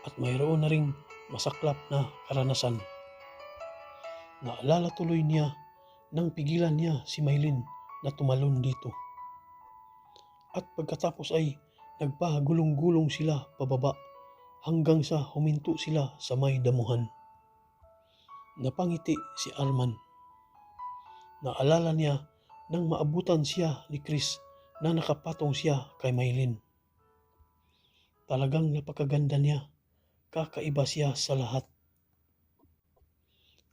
at mayroon na ring masaklap na karanasan. Naalala tuloy niya nang pigilan niya si Maylin na tumalon dito. At pagkatapos ay nagpagulong-gulong sila pababa hanggang sa huminto sila sa may damuhan. Napangiti si Arman. Naalala niya nang maabutan siya ni Chris na nakapatong siya kay Maylin. Talagang napakaganda niya, kakaiba siya sa lahat.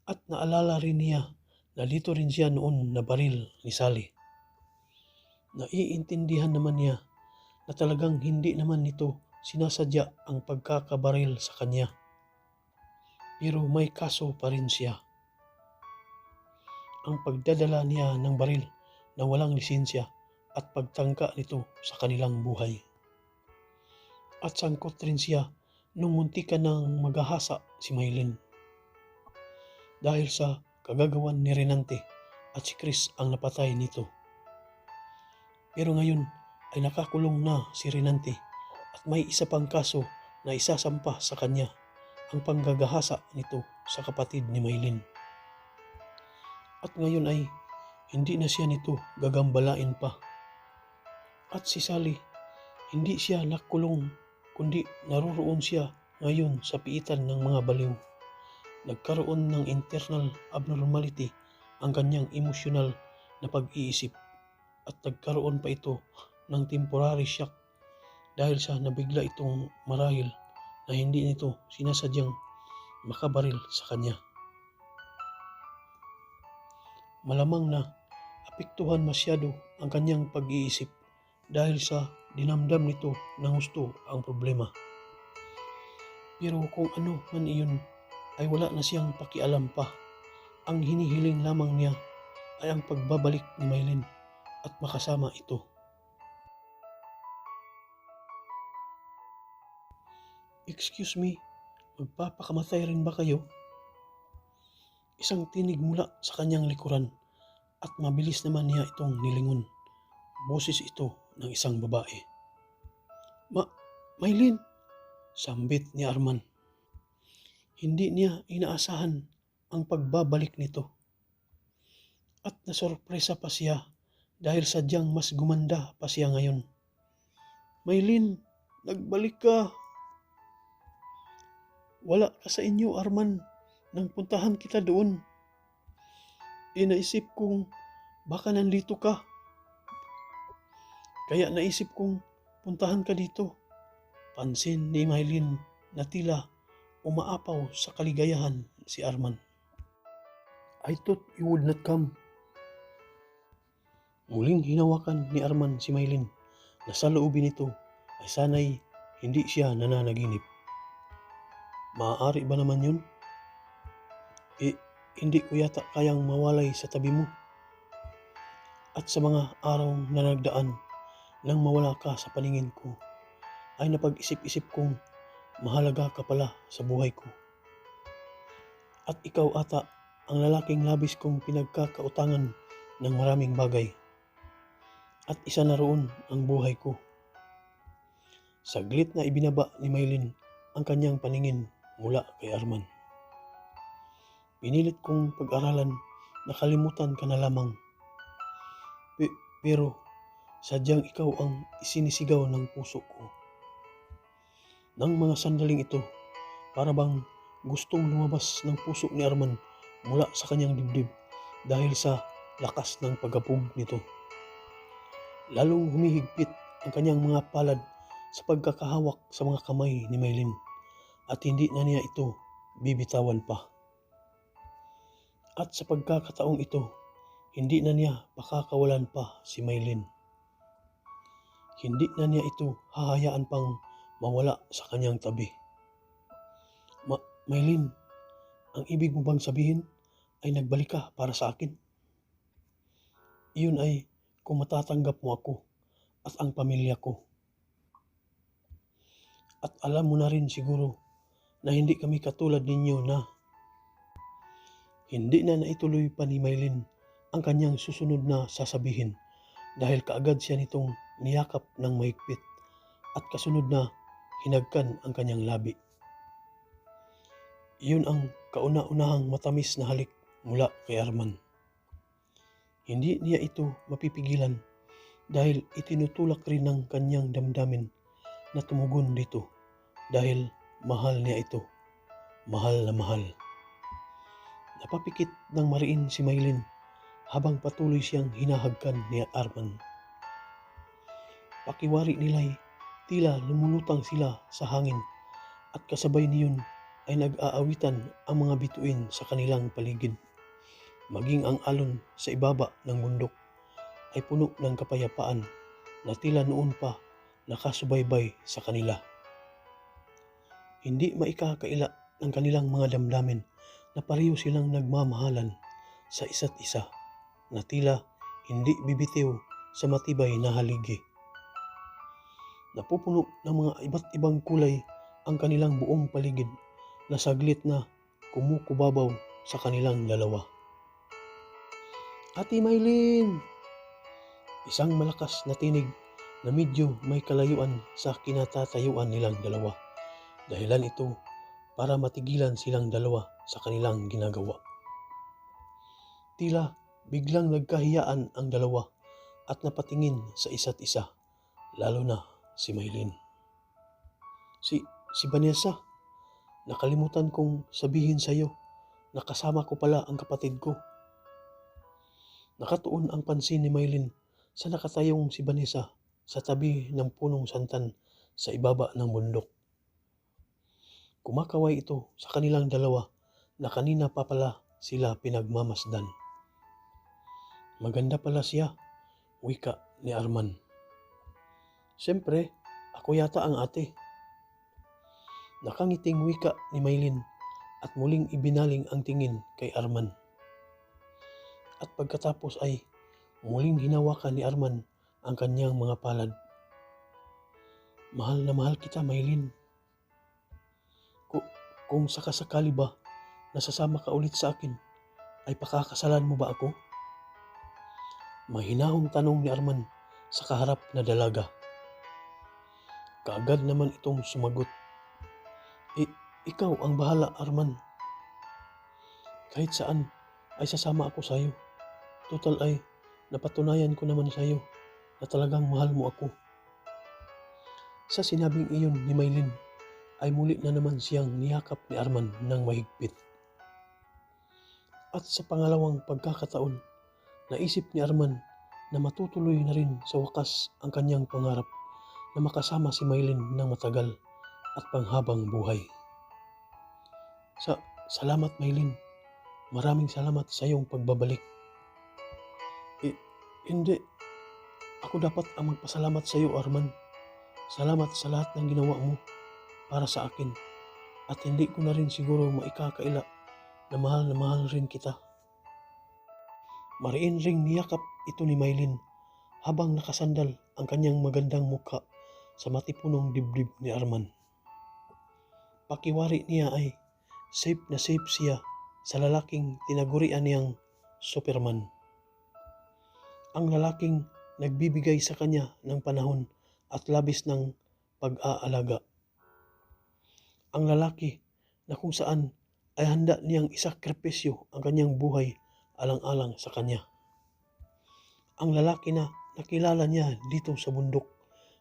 At naalala rin niya na dito rin siya noon nabaril ni Sally. Naiintindihan naman niya na talagang hindi naman nito sinasadya ang pagkakabaril sa kanya. Pero may kaso pa rin siya. Ang pagdadala niya ng baril na walang lisensya at pagtangka nito sa kanilang buhay. At sangkot rin siya nung muntikan nang maghahasa si Maylin. Dahil sa kagagawan ni Renante at si Chris ang napatay nito. Pero ngayon ay nakakulong na si Renante at may isa pang kaso na isasampa sa kanya, ang panggagahasa nito sa kapatid ni Maylin. At ngayon ay hindi na siya nito gagambalain pa. At si Sally, hindi siya nakulong kundi naroroon siya ngayon sa piitan ng mga baliw. Nagkaroon ng internal abnormality ang kanyang emosyonal na pag-iisip at nagkaroon pa ito ng temporary shock dahil sa nabigla itong marahil na hindi nito sinasadyang makabaril sa kanya. Malamang na apektuhan masyado ang kanyang pag-iisip dahil sa dinamdam nito ng gusto ang problema. Pero kung ano man iyon ay wala na siyang pakialam pa. Ang hinihiling lamang niya ay ang pagbabalik ni Maylin at makasama ito. Excuse me, magpapakamatay rin ba kayo? Isang tinig mula sa kanyang likuran at mabilis naman niya itong nilingon. Boses ito ng isang babae. Maylin, sambit ni Arman. Hindi niya inaasahan ang pagbabalik nito. At nasorpresa pa siya dahil sadyang mas gumanda pa siya ngayon. Maylin, nagbalik ka. Wala ka sa inyo, Arman, nang puntahan kita doon. Naisip kong baka nandito ka. Kaya naisip kong puntahan ka dito. Pansin ni Maylin na tila umaapaw sa kaligayahan si Arman. I thought you would not come. Muling hinawakan ni Arman si Maylin na sa loobin nito ay sana'y hindi siya nananaginip. Maaari ba naman yun? hindi ko yata kayang mawalay sa tabi mo. At sa mga araw na nagdaan nang mawala ka sa paningin ko, ay napag-isip-isip kong mahalaga ka pala sa buhay ko. At ikaw ata ang lalaking labis kong pinagkakautangan ng maraming bagay. At isa na roon ang buhay ko. Saglit na ibinaba ni Maylin ang kanyang paningin mula kay Arman. Pinilit kong pag-aralan, nakalimutan ka na lamang. Pero sadyang ikaw ang isinisigaw ng puso ko. Nang mga sandaling ito, para bang gustong lumabas ng puso ni Arman mula sa kanyang dibdib dahil sa lakas ng pagabog nito. Lalong humihigpit ang kanyang mga palad sa pagkakahawak sa mga kamay ni Maylin at hindi na niya ito bibitawan pa. At sa pagkakataong ito, hindi na niya pakakawalan pa si Maylin. Hindi na niya ito hahayaan pang mawala sa kanyang tabi. Maylin, ang ibig mo bang sabihin ay nagbalik ka para sa akin? Iyon ay kung matatanggap mo ako at ang pamilya ko. At alam mo na rin siguro na hindi kami katulad ninyo na hindi na naituloy pa ni Maylin ang kanyang susunod na sasabihin dahil kaagad siya nitong niyakap ng mahigpit at kasunod na hinagkan ang kanyang labi. Iyon ang kauna-unahang matamis na halik mula kay Arman. Hindi niya ito mapipigilan dahil itinutulak rin ng kanyang damdamin na tumugon dito dahil mahal niya ito, mahal na mahal. Napapikit ng mariin si Maylin habang patuloy siyang hinahagkan ni Arman. Pakiwari nila'y tila lumulutang sila sa hangin at kasabay niyon ay nag-aawitan ang mga bituin sa kanilang paligid. Maging ang alon sa ibaba ng bundok ay puno ng kapayapaan na tila noon pa nakasubaybay sa kanila. Hindi maikakaila ng kanilang mga damdamin na pareho silang nagmamahalan sa isa't isa na tila hindi bibitiw sa matibay na haligi. Napupuno ng mga iba't ibang kulay ang kanilang buong paligid na saglit na kumukubabaw sa kanilang dalawa. Ate Maylin! Isang malakas na tinig na medyo may kalayuan sa kinatatayuan nilang dalawa. Dahilan ito para matigilan silang dalawa sa kanilang ginagawa. Tila biglang nagkahiyaan ang dalawa at napatingin sa isa't isa, lalo na si Maylin. Si Vanessa, nakalimutan kong sabihin sa iyo na kasama ko pala ang kapatid ko. Nakatuon ang pansin ni Maylin sa nakatayong si Vanessa sa tabi ng punong santan sa ibaba ng bundok. Kumakaway ito sa kanilang dalawa na kanina pa pala sila pinagmamasdan. Maganda pala siya, wika ni Arman. Siyempre, ako yata ang ate. Nakangiting wika ni Maylin at muling ibinaling ang tingin kay Arman. At pagkatapos ay muling hinawakan ni Arman ang kanyang mga palad. Mahal na mahal kita, Maylin. Kung sakasakali ba nasasama ka ulit sa akin, ay pakakasalan mo ba ako? Mahinahong tanong ni Arman sa kaharap na dalaga. Kaagad naman itong sumagot. Ikaw ang bahala, Arman. Kahit saan ay sasama ako sa iyo. Total ay napatunayan ko naman sa iyo na talagang mahal mo ako. Sa sinabing iyon ni Maylin ay muli na naman siyang niyakap ni Arman ng mahigpit. At sa pangalawang pagkakataon, naisip ni Arman na matutuloy na rin sa wakas ang kanyang pangarap na makasama si Maylin ng matagal at panghabang buhay. Salamat Maylin. Maraming salamat sa iyong pagbabalik. Hindi. Ako dapat ang magpasalamat sa iyo, Arman. Salamat sa lahat ng ginawa mo para sa akin. At hindi ko na rin siguro maikakaila na mahal rin kita. Mariin ring niyakap ito ni Mylene habang nakasandal ang kanyang magandang mukha sa matipunong dibdib ni Arman. Pakiwari niya ay safe na safe siya sa lalaking tinagurian niyang Superman. Ang lalaking nagbibigay sa kanya ng panahon at labis ng pag-aalaga. Ang lalaki na kung saan ay handa niyang isakripisyo ang kanyang buhay alang-alang sa kanya. Ang lalaki na nakilala niya dito sa bundok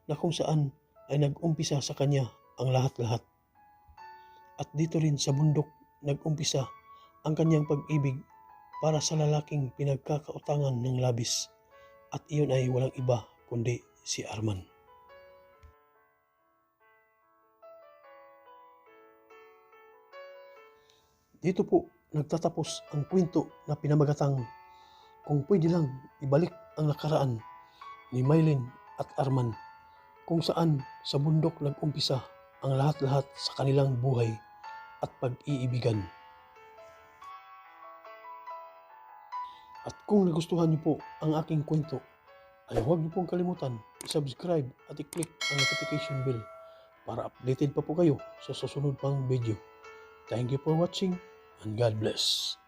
na kung saan ay nag-umpisa sa kanya ang lahat-lahat. At dito rin sa bundok nag-umpisa ang kanyang pag-ibig para sa lalaking pinagkakautangan ng labis. At iyon ay walang iba kundi si Arman. Dito po nagtatapos ang kwento na pinamagatang Kung Pwede Lang Ibalik ang Nakaraan ni Mylene at Arman, kung saan sa bundok nag-umpisa ang lahat-lahat sa kanilang buhay at pag-iibigan. At kung nagustuhan niyo po ang aking kwento, ay huwag niyo pong kalimutan i-subscribe at i-click ang notification bell para updated pa po kayo sa susunod pang video. Thank you for watching and God bless.